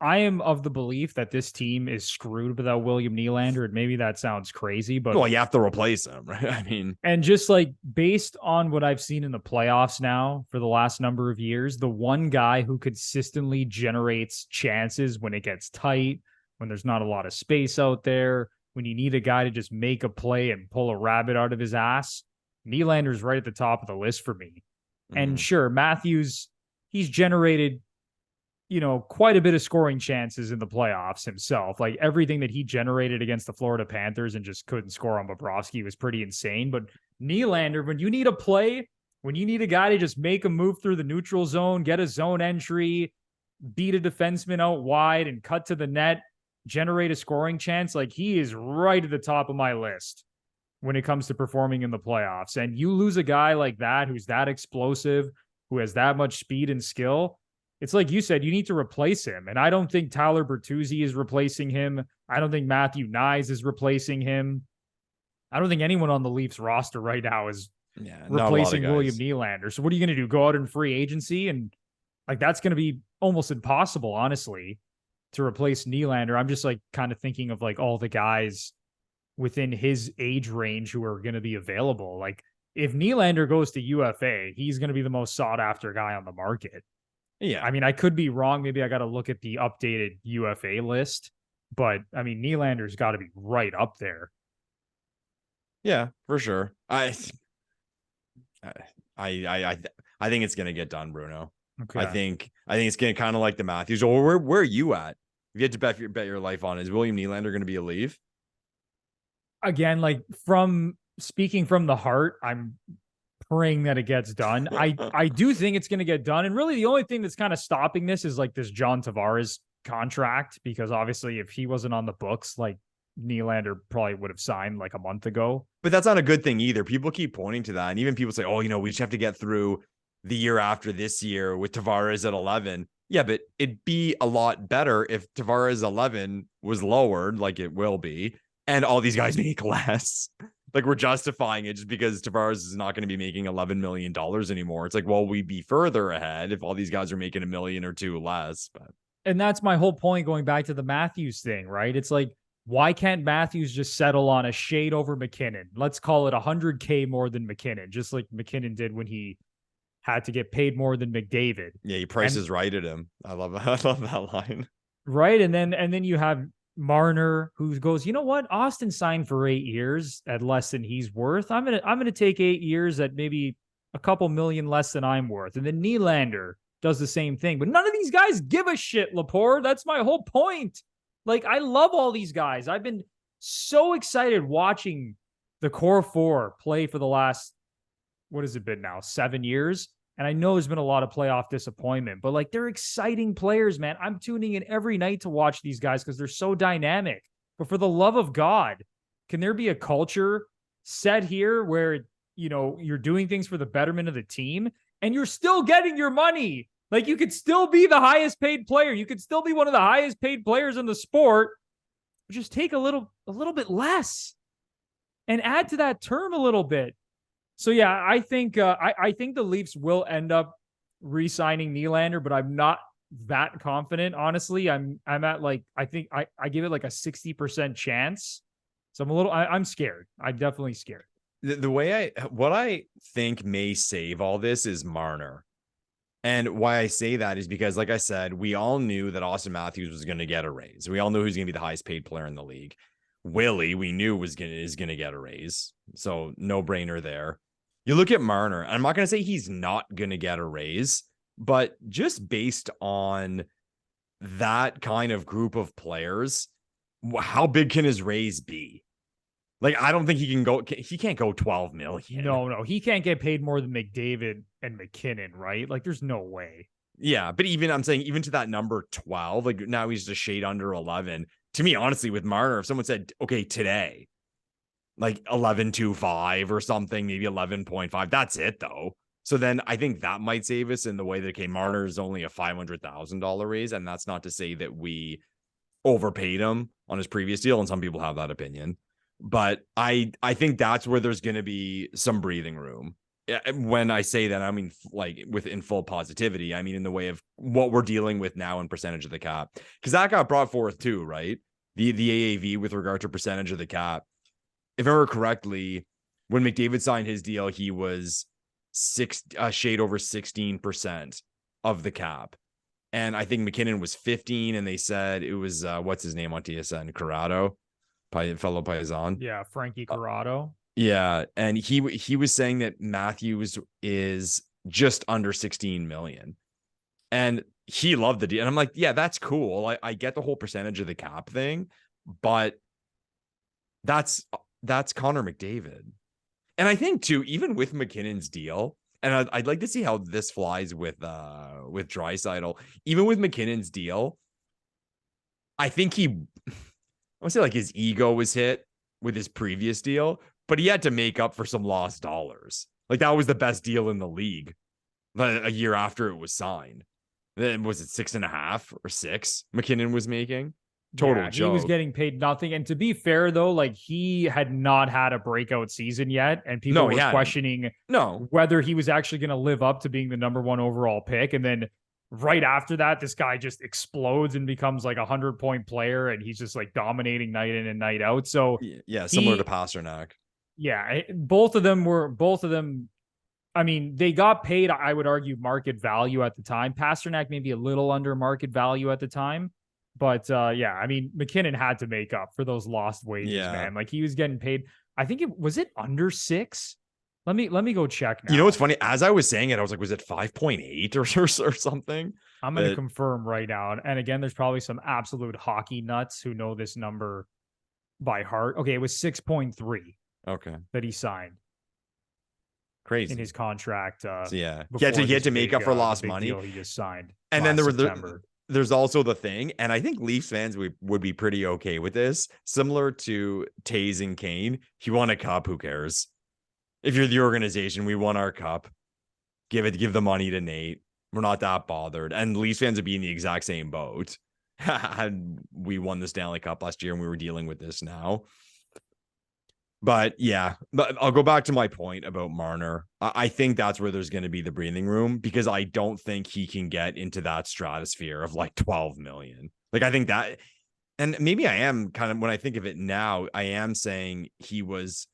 I am of the belief that this team is screwed without William Nylander, and maybe that sounds crazy, but you have to replace him, right? I mean, and just based on what I've seen in the playoffs now for the last number of years, the one guy who consistently generates chances when it gets tight, when there's not a lot of space out there, when you need a guy to just make a play and pull a rabbit out of his ass, Nylander's right at the top of the list for me. Mm-hmm. And sure, Matthews, he's generated, quite a bit of scoring chances in the playoffs himself. Everything that he generated against the Florida Panthers and just couldn't score on Bobrovsky was pretty insane. But Nylander, when you need a play, when you need a guy to just make a move through the neutral zone, get a zone entry, beat a defenseman out wide and cut to the net, generate a scoring chance, he is right at the top of my list when it comes to performing in the playoffs. And you lose a guy like that, who's that explosive, who has that much speed and skill, it's like you said, you need to replace him. And I don't think Tyler Bertuzzi is replacing him. I don't think Matthew Nyes is replacing him. I don't think anyone on the Leafs roster right now is replacing William Nylander. So what are you going to do? Go out in free agency? And that's going to be almost impossible, honestly, to replace Nylander. I'm just kind of thinking of all the guys within his age range who are going to be available. If Nylander goes to UFA, he's going to be the most sought after guy on the market. Yeah. I mean, I could be wrong. Maybe I got to look at the updated UFA list, but I mean, Nylander's got to be right up there. Yeah, for sure. I think it's going to get done, Bruno. Okay. I think it's going to kind of like the Matthews. Or where are you at? If you had to bet your life on, is William Nylander going to be a Leaf? Again, from speaking from the heart, I'm praying that it gets done. I do think it's going to get done. And really the only thing that's kind of stopping this is this John Tavares contract, because obviously if he wasn't on the books, Nylander probably would have signed a month ago. But that's not a good thing either. People keep pointing to that. And even people say, oh, we just have to get through the year after this year with Tavares at 11. Yeah, but it'd be a lot better if Tavares 11 was lowered, like it will be, and all these guys make less. We're justifying it just because Tavares is not going to be making $11 million anymore. It's we'd be further ahead if all these guys are making $1 million or $2 million less. But and that's my whole point going back to the Matthews thing, right? It's why can't Matthews just settle on a shade over McKinnon? Let's call it $100K more than McKinnon, just like McKinnon did when he had to get paid more than McDavid. Yeah, he prices right at him. I love that line. Right. And then you have Marner, who goes, you know what? Auston signed for 8 years at less than he's worth. I'm gonna take 8 years at maybe a couple million less than I'm worth. And then Nylander does the same thing. But none of these guys give a shit, Lepore. That's my whole point. Like, I love all these guys. I've been so excited watching the core four play for the last, what has it been now, 7 years? And I know there's been a lot of playoff disappointment, but like, they're exciting players, man. I'm tuning in every night to watch these guys because they're so dynamic. But for the love of God, can there be a culture set here where, you know, you're doing things for the betterment of the team and you're still getting your money? Like, you could still be the highest paid player. You could still be one of the highest paid players in the sport. Just take a little bit less and add to that term a little bit. So yeah, I think I think the Leafs will end up re-signing Nylander, but I'm not that confident. Honestly, I'm at like, I think I give it like a 60% chance. So I'm scared. I'm definitely scared. The way what I think may save all this is Marner. And why I say that is because, like I said, we all knew that Auston Matthews was going to get a raise. We all knew he was going to be the highest paid player in the league. Willie, we knew is going to get a raise. So no brainer there. You look at Marner, and I'm not going to say he's not going to get a raise, but just based on that kind of group of players, how big can his raise be? Like, I don't think he can't go 12 million. No, he can't get paid more than McDavid and McKinnon, right? Like, there's no way. Yeah, but I'm saying even to that number 12, like now he's just a shade under 11. To me, honestly, with Marner, if someone said, okay, today, like 11.25 or something, maybe 11.5, that's it though. So then I think that might save us in the way that, okay, Marner is only a $500,000 raise. And that's not to say that we overpaid him on his previous deal. And some people have that opinion. But I think that's where there's going to be some breathing room. When I say that, I mean, like, within full positivity, I mean, in the way of what we're dealing with now in percentage of the cap, because that got brought forth too, right? The AAV with regard to percentage of the cap. If I remember correctly, when McDavid signed his deal, he was shade over 16% of the cap. And I think McKinnon was 15, and they said it was, what's his name on TSN? Corrado, fellow Paisan. Yeah, Frankie Corrado. Yeah, and he was saying that Matthews is just under 16 million. And he loved the deal. And I'm like, yeah, that's cool. I get the whole percentage of the cap thing, but that's Connor McDavid. And I think too, even with McKinnon's deal, and I'd like to see how this flies with Draisaitl. Even with McKinnon's deal, I think I would say like his ego was hit with his previous deal, but he had to make up for some lost dollars. Like, that was the best deal in the league a year after it was signed. Then was it 6.5 or 6 McKinnon was making? Total joke. He was getting paid nothing. And to be fair, though, like, he had not had a breakout season yet. And people were questioning whether he was actually going to live up to being the number 1 overall pick. And then right after that, this guy just explodes and becomes like a 100-point player. And he's just like dominating night in and night out. So yeah, similar to Pasternak. Yeah, both of them. I mean, they got paid, I would argue, market value at the time. Pasternak maybe a little under market value at the time. But yeah, I mean, McKinnon had to make up for those lost wages, man. Like, he was getting paid. I think it was under 6. Let me go check now. You know what's funny? As I was saying it, I was like, was it 5.8 or something? I'm going to confirm right now. And again, there's probably some absolute hockey nuts who know this number by heart. Okay, it was 6.3. Okay. That he signed. Crazy. In his contract. So yeah. He had to make up for lost money. He just signed. And then there's also the thing, and I think Leafs fans would be pretty okay with this. Similar to Taze and Kane, he won a cup. Who cares? If you're the organization, we won our cup. Give the money to Nate. We're not that bothered. And Leafs fans would be in the exact same boat. Had we won the Stanley Cup last year and we were dealing with this now. But yeah, I'll go back to my point about Marner. I think that's where there's going to be the breathing room, because I don't think he can get into that stratosphere of like 12 million. Like, I think that, and maybe I am kind of, when I think of it now, I am saying he was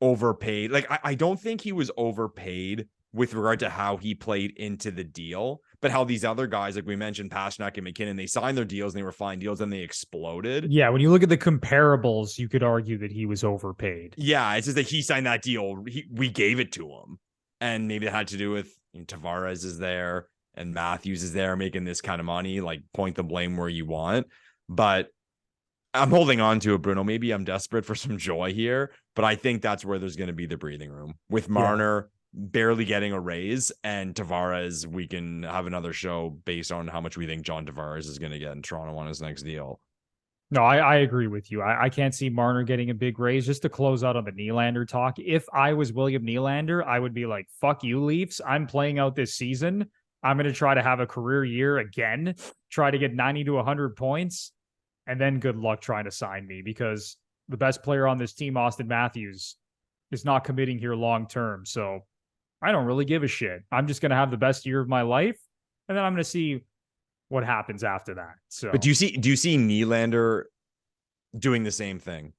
overpaid. Like, I don't think he was overpaid with regard to how he played into the deal, but how these other guys, like we mentioned, Pasternak and McKinnon, they signed their deals and they were fine deals and they exploded. Yeah, when you look at the comparables, you could argue that he was overpaid. Yeah, it's just that he signed that deal. We gave it to him. And maybe it had to do with Tavares is there and Matthews is there making this kind of money. Like, point the blame where you want. But I'm holding on to it, Bruno. Maybe I'm desperate for some joy here, but I think that's where there's going to be the breathing room with Marner barely getting a raise and Tavares. We can have another show based on how much we think John Tavares is going to get in Toronto on his next deal. No, I agree with you. I can't see Marner getting a big raise. Just to close out on the Nylander talk, if I was William Nylander, I would be like, fuck you, Leafs. I'm playing out this season. I'm going to try to have a career year again, try to get 90 to 100 points, and then good luck trying to sign me, because the best player on this team, Auston Matthews, is not committing here long term. So I don't really give a shit. I'm just going to have the best year of my life, and then I'm going to see what happens after that. So, but do you see Nylander doing the same thing?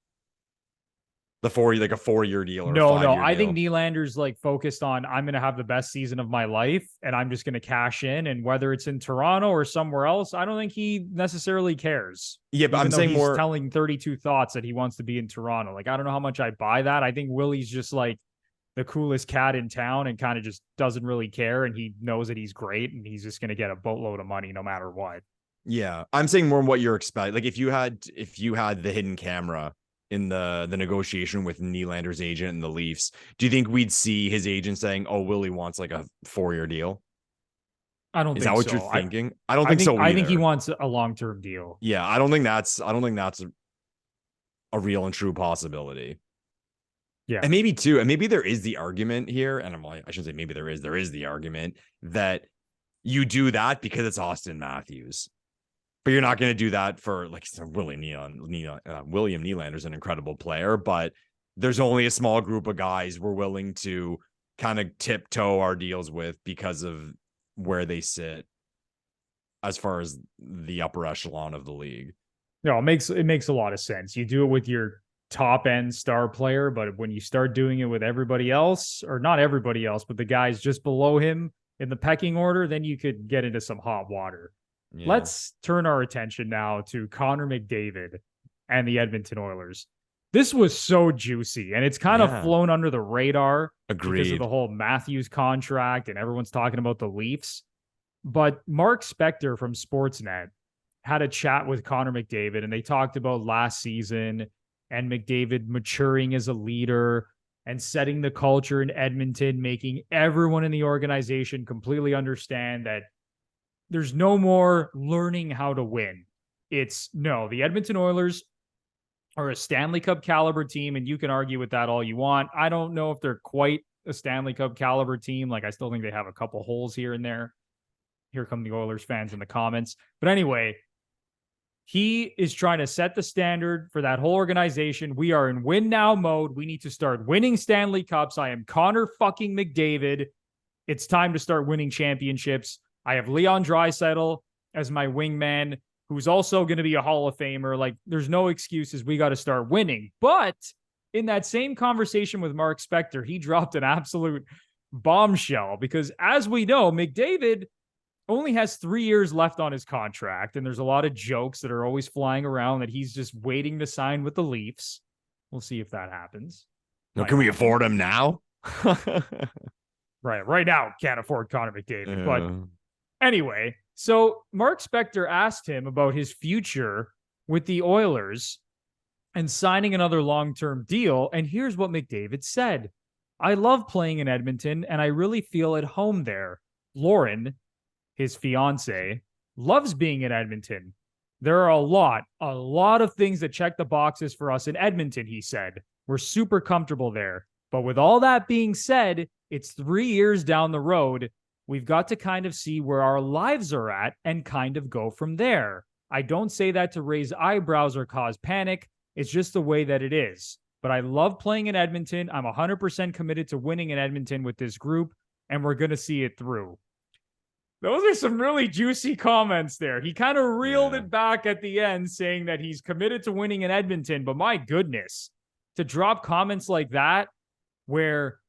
A 4-year deal? Or no, I think Nylander's like focused on, I'm going to have the best season of my life and I'm just going to cash in. And whether it's in Toronto or somewhere else, I don't think he necessarily cares. Yeah, but I'm saying he's telling 32 thoughts that he wants to be in Toronto. Like, I don't know how much I buy that. I think Willie's just like the coolest cat in town and kind of just doesn't really care. And he knows that he's great and he's just going to get a boatload of money no matter what. Yeah, I'm saying more what you're expecting. Like, if you had the hidden camera in the negotiation with Nylander's agent and the Leafs, do you think we'd see his agent saying, "Oh, Willie wants like a 4-year deal"? I don't think so. Is that what you're thinking? I don't think so either. I think he wants a long-term deal. Yeah, I don't think that's a real and true possibility. Yeah. And maybe there is the argument here, and I shouldn't say maybe there is the argument that you do that because it's Auston Matthews. But you're not going to do that for, like, William Nylander's an incredible player, but there's only a small group of guys we're willing to kind of tiptoe our deals with because of where they sit as far as the upper echelon of the league. No, it makes a lot of sense. You do it with your top end star player, but when you start doing it with everybody else, or not everybody else, but the guys just below him in the pecking order, then you could get into some hot water. Yeah. Let's turn our attention now to Connor McDavid and the Edmonton Oilers. This was so juicy, and it's kind of flown under the radar. Agreed. Because of the whole Matthews contract, and everyone's talking about the Leafs. But Mark Spector from Sportsnet had a chat with Connor McDavid, and they talked about last season and McDavid maturing as a leader and setting the culture in Edmonton, making everyone in the organization completely understand that there's no more learning how to win. The Edmonton Oilers are a Stanley Cup caliber team, and you can argue with that all you want. I don't know if they're quite a Stanley Cup caliber team. Like, I still think they have a couple holes here and there. Here come the Oilers fans in the comments. But anyway, he is trying to set the standard for that whole organization. We are in win now mode. We need to start winning Stanley Cups. I am Connor fucking McDavid. It's time to start winning championships. I have Leon Draisaitl as my wingman, who's also going to be a Hall of Famer. Like, there's no excuses. We got to start winning. But in that same conversation with Mark Spector, he dropped an absolute bombshell because, as we know, McDavid only has 3 years left on his contract, and there's a lot of jokes that are always flying around that he's just waiting to sign with the Leafs. We'll see if that happens. No, can we afford him now? Right now, can't afford Connor McDavid. But anyway, so Mark Spector asked him about his future with the Oilers and signing another long-term deal, and here's what McDavid said. I love playing in Edmonton, and I really feel at home there. Lauren, his fiance, loves being in Edmonton. There are a lot of things that check the boxes for us in Edmonton, he said. We're super comfortable there. But with all that being said, it's 3 years down the road. We've got to kind of see where our lives are at and kind of go from there. I don't say that to raise eyebrows or cause panic. It's just the way that it is. But I love playing in Edmonton. I'm 100% committed to winning in Edmonton with this group, and we're going to see it through. Those are some really juicy comments there. He kind of reeled it back at the end, saying that he's committed to winning in Edmonton. But my goodness, to drop comments like that, where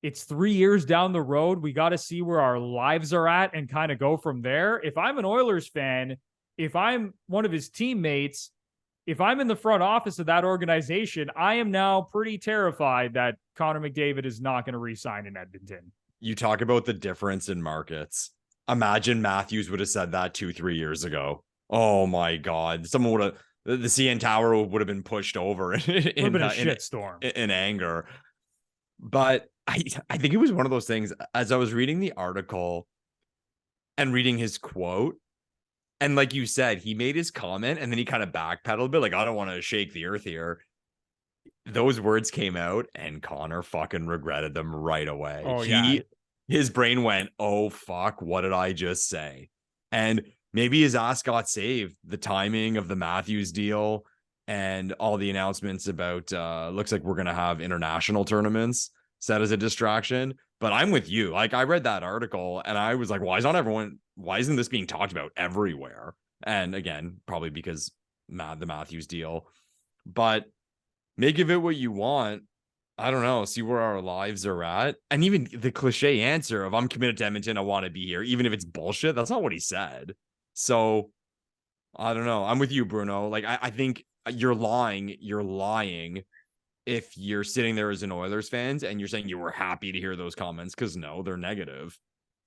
It's 3 years down the road. We got to see where our lives are at and kind of go from there. If I'm an Oilers fan, if I'm one of his teammates, if I'm in the front office of that organization, I am now pretty terrified that Connor McDavid is not going to re-sign in Edmonton. You talk about the difference in markets. Imagine Matthews would have said that 2-3 years ago. Oh my God. Someone would have, the CN Tower would have been pushed over in a shitstorm in anger. But I think it was one of those things, as I was reading the article and reading his quote, and like you said, he made his comment and then he kind of backpedaled a bit, like, I don't want to shake the earth here. Those words came out and Connor fucking regretted them right away. Oh, yeah. His brain went, oh, fuck, what did I just say? And maybe his ass got saved. The timing of the Matthews deal and all the announcements about, looks like we're going to have international tournaments set as a distraction. But I'm with you. Like, I read that article and I was like, why isn't this being talked about everywhere? And again, probably because the Matthews deal. But make of it what you want. I don't know. See where our lives are at. And even the cliche answer of I'm committed to Edmonton, I want to be here, even if it's bullshit. That's not what he said. So I don't know. I'm with you, Bruno. Like, I think you're lying. You're lying if you're sitting there as an Oilers fans and you're saying you were happy to hear those comments, because no, they're negative.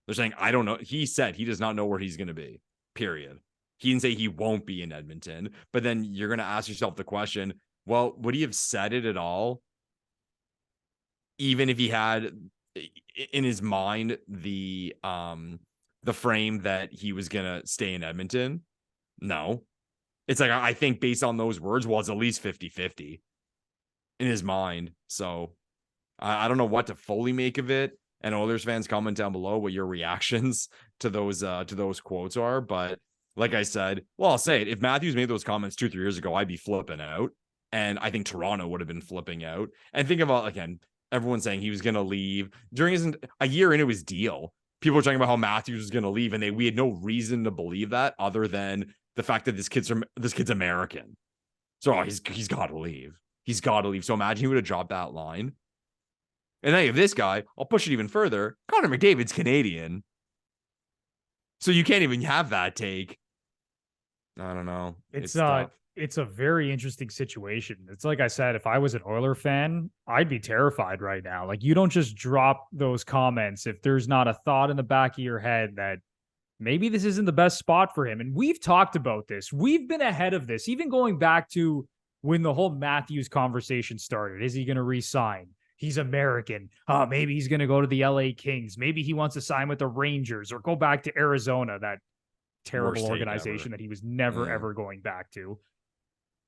They're saying, I don't know. He said he does not know where he's going to be, period. He didn't say he won't be in Edmonton. But then you're going to ask yourself the question, well, would he have said it at all? Even if he had in his mind the frame that he was going to stay in Edmonton? No. It's like, I think based on those words, well, it's at least 50-50 in his mind. So I don't know what to fully make of it. And Oilers fans, comment down below what your reactions to those quotes are. But like I said, well, I'll say it. If Matthews made those comments 2-3 years ago, I'd be flipping out. And I think Toronto would have been flipping out. And think about, again, everyone saying he was going to leave during a year into his deal. People were talking about how Matthews was going to leave, and we had no reason to believe that other than the fact that this kid's American. So he's got to leave. He's got to leave. So imagine he would have dropped that line. And then if this guy, I'll push it even further. Connor McDavid's Canadian. So you can't even have that take. I don't know. It's a very interesting situation. It's like I said, if I was an Oiler fan, I'd be terrified right now. Like, you don't just drop those comments if there's not a thought in the back of your head that maybe this isn't the best spot for him. And we've talked about this. We've been ahead of this, even going back to when the whole Matthews conversation started. Is he going to re-sign? He's American. Maybe he's going to go to the LA Kings. Maybe he wants to sign with the Rangers or go back to Arizona, that terrible organization that he was never, ever going back to.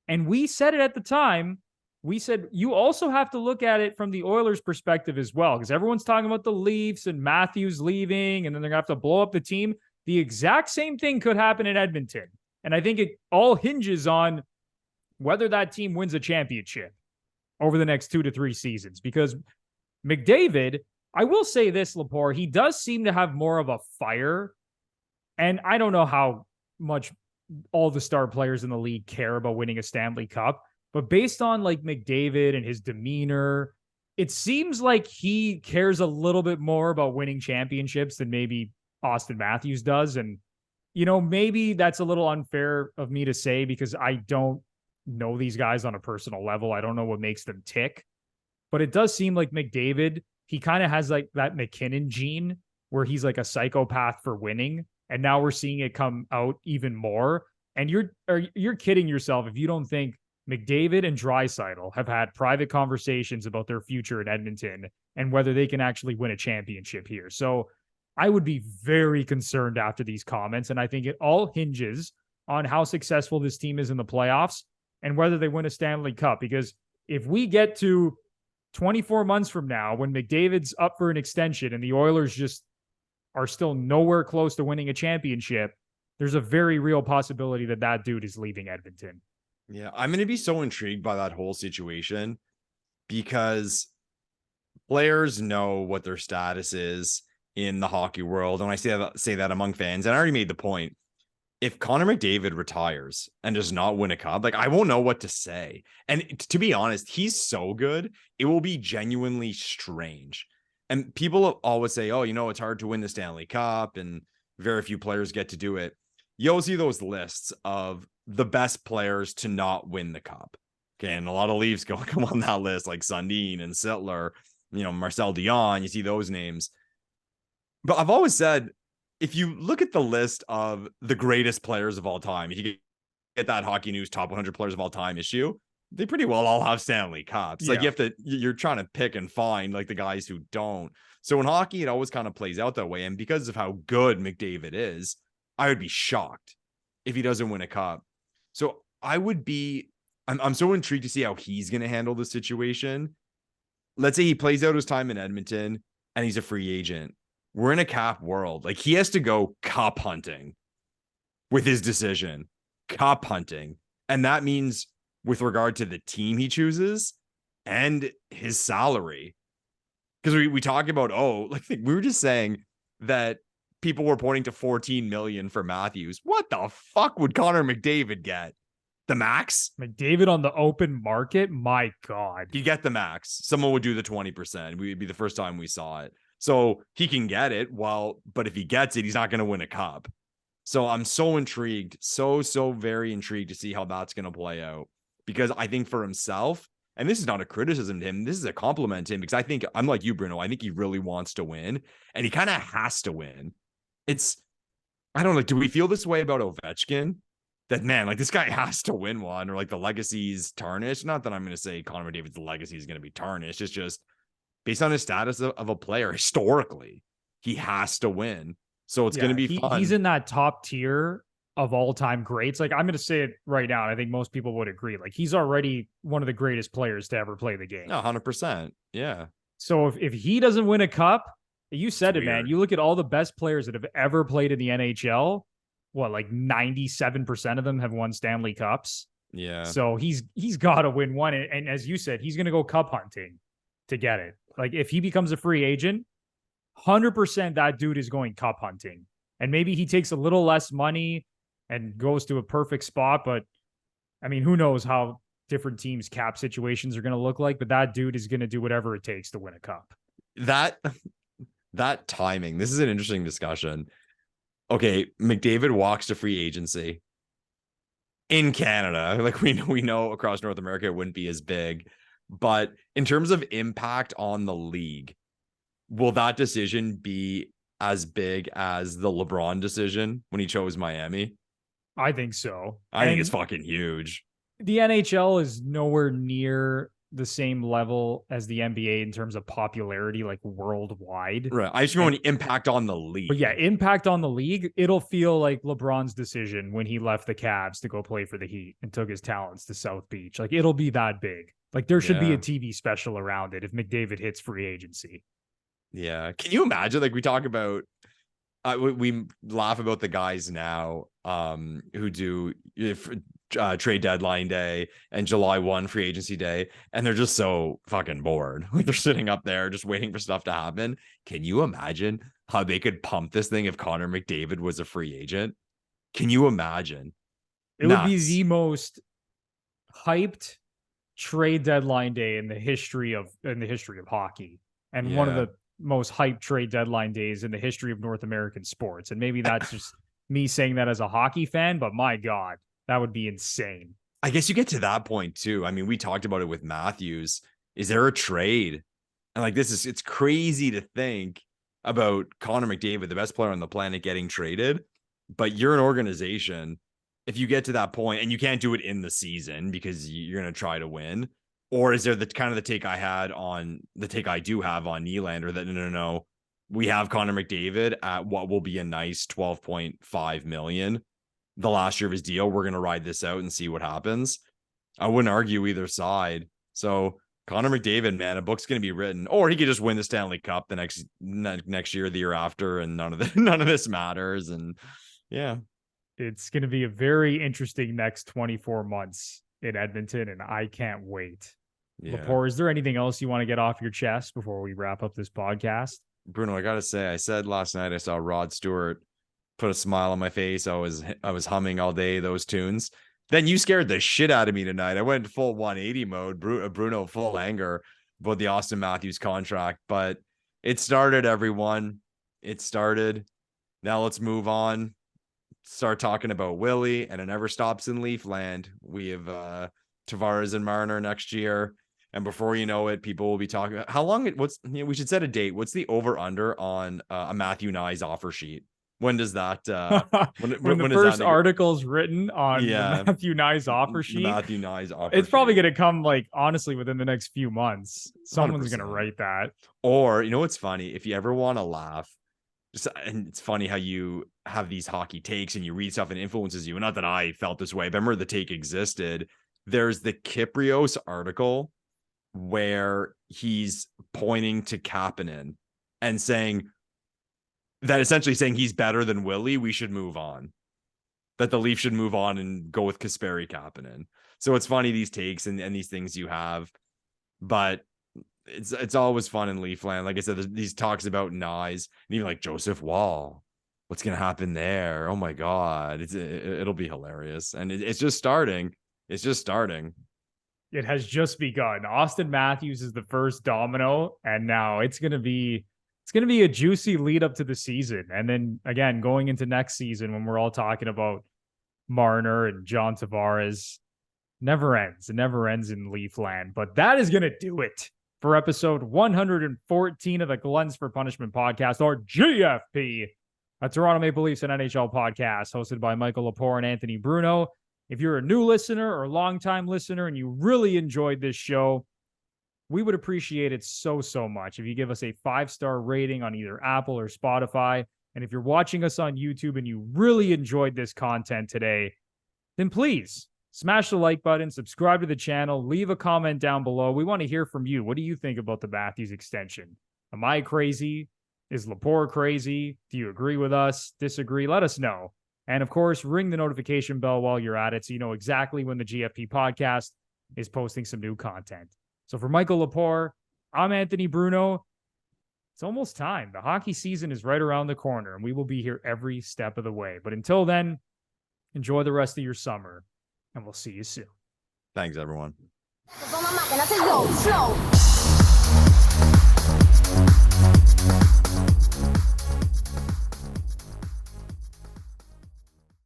And we said it at the time. We said, you also have to look at it from the Oilers' perspective as well, because everyone's talking about the Leafs and Matthews leaving, and then they're going to have to blow up the team. The exact same thing could happen in Edmonton. And I think it all hinges on whether that team wins a championship over the next 2 to 3 seasons. Because McDavid, I will say this, Lepore, he does seem to have more of a fire. And I don't know how much all the star players in the league care about winning a Stanley Cup, but based on like McDavid and his demeanor, it seems like he cares a little bit more about winning championships than maybe Auston Matthews does. And, you know, maybe that's a little unfair of me to say because I don't know these guys on a personal level. I don't know what makes them tick, but it does seem like McDavid, he kind of has like that McKinnon gene where he's like a psychopath for winning. And now we're seeing it come out even more. And you're kidding yourself if you don't think McDavid and Draisaitl have had private conversations about their future in Edmonton and whether they can actually win a championship here. So I would be very concerned after these comments. And I think it all hinges on how successful this team is in the playoffs and whether they win a Stanley Cup. Because if we get to 24 months from now, when McDavid's up for an extension and the Oilers just are still nowhere close to winning a championship, there's a very real possibility that that dude is leaving Edmonton. Yeah, I'm going to be so intrigued by that whole situation because players know what their status is in the hockey world. And I say that among fans. And I already made the point. If Connor McDavid retires and does not win a cup, like, I won't know what to say. And to be honest, he's so good, it will be genuinely strange. And people always say, oh, it's hard to win the Stanley Cup and very few players get to do it. You'll see those lists of the best players to not win the cup. Okay. And a lot of Leafs come on that list, like Sundin and Sittler, Marcel Dion, you see those names. But I've always said, if you look at the list of the greatest players of all time, if you get that Hockey News top 100 players of all time issue, they pretty well all have Stanley Cups. Yeah. Like you're trying to pick and find like the guys who don't. So in hockey, it always kind of plays out that way. And because of how good McDavid is, I would be shocked if he doesn't win a cup. So I'm so intrigued to see how he's going to handle the situation. Let's say he plays out his time in Edmonton and he's a free agent. We're in a cap world. Like he has to go cup hunting with his decision, cup hunting. And that means with regard to the team he chooses and his salary. Because we talk about, we were just saying that people were pointing to 14 million for Matthews. What the fuck would Connor McDavid get? The max? McDavid on the open market? My God. He'd get the max. Someone would do the 20%. We'd be the first time we saw it. So he can get it. But if he gets it, he's not going to win a cup. So I'm so intrigued. So very intrigued to see how that's going to play out. Because I think for himself, and this is not a criticism to him, this is a compliment to him, because I think I'm like you, Bruno. I think he really wants to win, and he kind of has to win. I don't know, do we feel this way about Ovechkin? That, man, like this guy has to win one, or like the legacy's tarnished. Not that I'm going to say Connor McDavid's legacy is going to be tarnished. It's just based on his status of a player historically, he has to win. So it's going to be fun. He's in that top tier of all-time greats. Like, I'm going to say it right now, and I think most people would agree. Like, he's already one of the greatest players to ever play the game. 100%. Yeah. So if he doesn't win a cup, you said it, man. You look at all the best players that have ever played in the NHL. What, like 97% of them have won Stanley Cups. Yeah. So he's got to win one. And as you said, he's going to go cup hunting to get it. Like, if he becomes a free agent, 100% that dude is going cup hunting. And maybe he takes a little less money and goes to a perfect spot. But I mean, who knows how different teams' cap situations are going to look like, but that dude is going to do whatever it takes to win a cup. That timing, this is an interesting discussion. Okay, McDavid walks to free agency in Canada. Like we know across North America, it wouldn't be as big, but in terms of impact on the league, will that decision be as big as the LeBron decision when he chose Miami? I think so. I think it's fucking huge. The NHL is nowhere near the same level as the NBA in terms of popularity, like worldwide. Right. I just want any impact on the league. But yeah, impact on the league. It'll feel like LeBron's decision when he left the Cavs to go play for the Heat and took his talents to South Beach. Like, it'll be that big. Like, there should be a TV special around it if McDavid hits free agency. Yeah. Can you imagine? Like, we talk about, we laugh about the guys now who do trade deadline day and July 1 free agency day, and they're just so fucking bored. Like, they're sitting up there just waiting for stuff to happen. Can you imagine how they could pump this thing if Connor McDavid was a free agent? Can you imagine? It would be the most hyped trade deadline day in the history of hockey, and one of the most hyped trade deadline days in the history of North American sports. And maybe that's just me saying that as a hockey fan, but my God, that would be insane. I guess you get to that point too. I mean, we talked about it with Matthews. Is there a trade? And like, it's crazy to think about Connor McDavid, the best player on the planet, getting traded, but you're an organization. If you get to that point and you can't do it in the season because you're going to try to win, or is there the kind of the take I do have on Nylander that no, we have Connor McDavid at what will be a nice 12.5 million the last year of his deal. We're going to ride this out and see what happens. I wouldn't argue either side. So Connor McDavid, man, a book's going to be written, or he could just win the Stanley Cup the next year, the year after, and none of this matters. And yeah, it's going to be a very interesting next 24 months in Edmonton, and I can't wait. Yeah. Lepore, is there anything else you want to get off your chest before we wrap up this podcast? Bruno, I got to say, I said last night I saw Rod Stewart put a smile on my face. I was humming all day those tunes. Then you scared the shit out of me tonight. I went full 180 mode, Bruno, full anger about the Auston Matthews contract. But It started, everyone. It started. Now let's move on. Start talking about Willie, and it never stops in Leafland. We have Tavares and Marner next year. And before you know it, people will be talking about how long we should set a date. What's the over under on a Matthew Nyes offer sheet? When does that when the first article's written on the Matthew Nyes offer sheet? Matthew Nyes offer it's probably going to come honestly within the next few months. Someone's going to write that. Or what's funny? If you ever want to laugh, and it's funny how you have these hockey takes and you read stuff and it influences you. And not that I felt this way, but I remember the take existed. There's the Kyprios article where he's pointing to Kapanen and saying that, essentially saying he's better than Willie. We should move on. That the Leafs should move on and go with Kasperi Kapanen. So it's funny, these takes and these things you have, but it's always fun in Leafland. Like I said, there's these talks about Nyes and even like Joseph Wall. What's going to happen there? Oh my God. It'll be hilarious. And it's just starting. It's just starting. It has just begun. Auston Matthews is the first domino, and now it's going to be a juicy lead up to the season. And then again, going into next season, when we're all talking about Marner and John Tavares, never ends. It never ends in Leafland. But that is going to do it for episode 114 of the Gluttons For Punishment Podcast, or GFP, a Toronto Maple Leafs and NHL podcast hosted by Michael Lepore and Anthony Bruno. If you're a new listener or a longtime listener and you really enjoyed this show, we would appreciate it so much if you give us a 5-star rating on either Apple or Spotify. And if you're watching us on YouTube and you really enjoyed this content today, then please smash the like button, subscribe to the channel, leave a comment down below. We want to hear from you. What do you think about the Matthews extension? Am I crazy? Is Lepore crazy? Do you agree with us? Disagree? Let us know. And of course, ring the notification bell while you're at it so you know exactly when the GFP podcast is posting some new content. So for Michael Lepore, I'm Anthony Bruno. It's almost time. The hockey season is right around the corner, and we will be here every step of the way. But until then, enjoy the rest of your summer, and we'll see you soon. Thanks, everyone.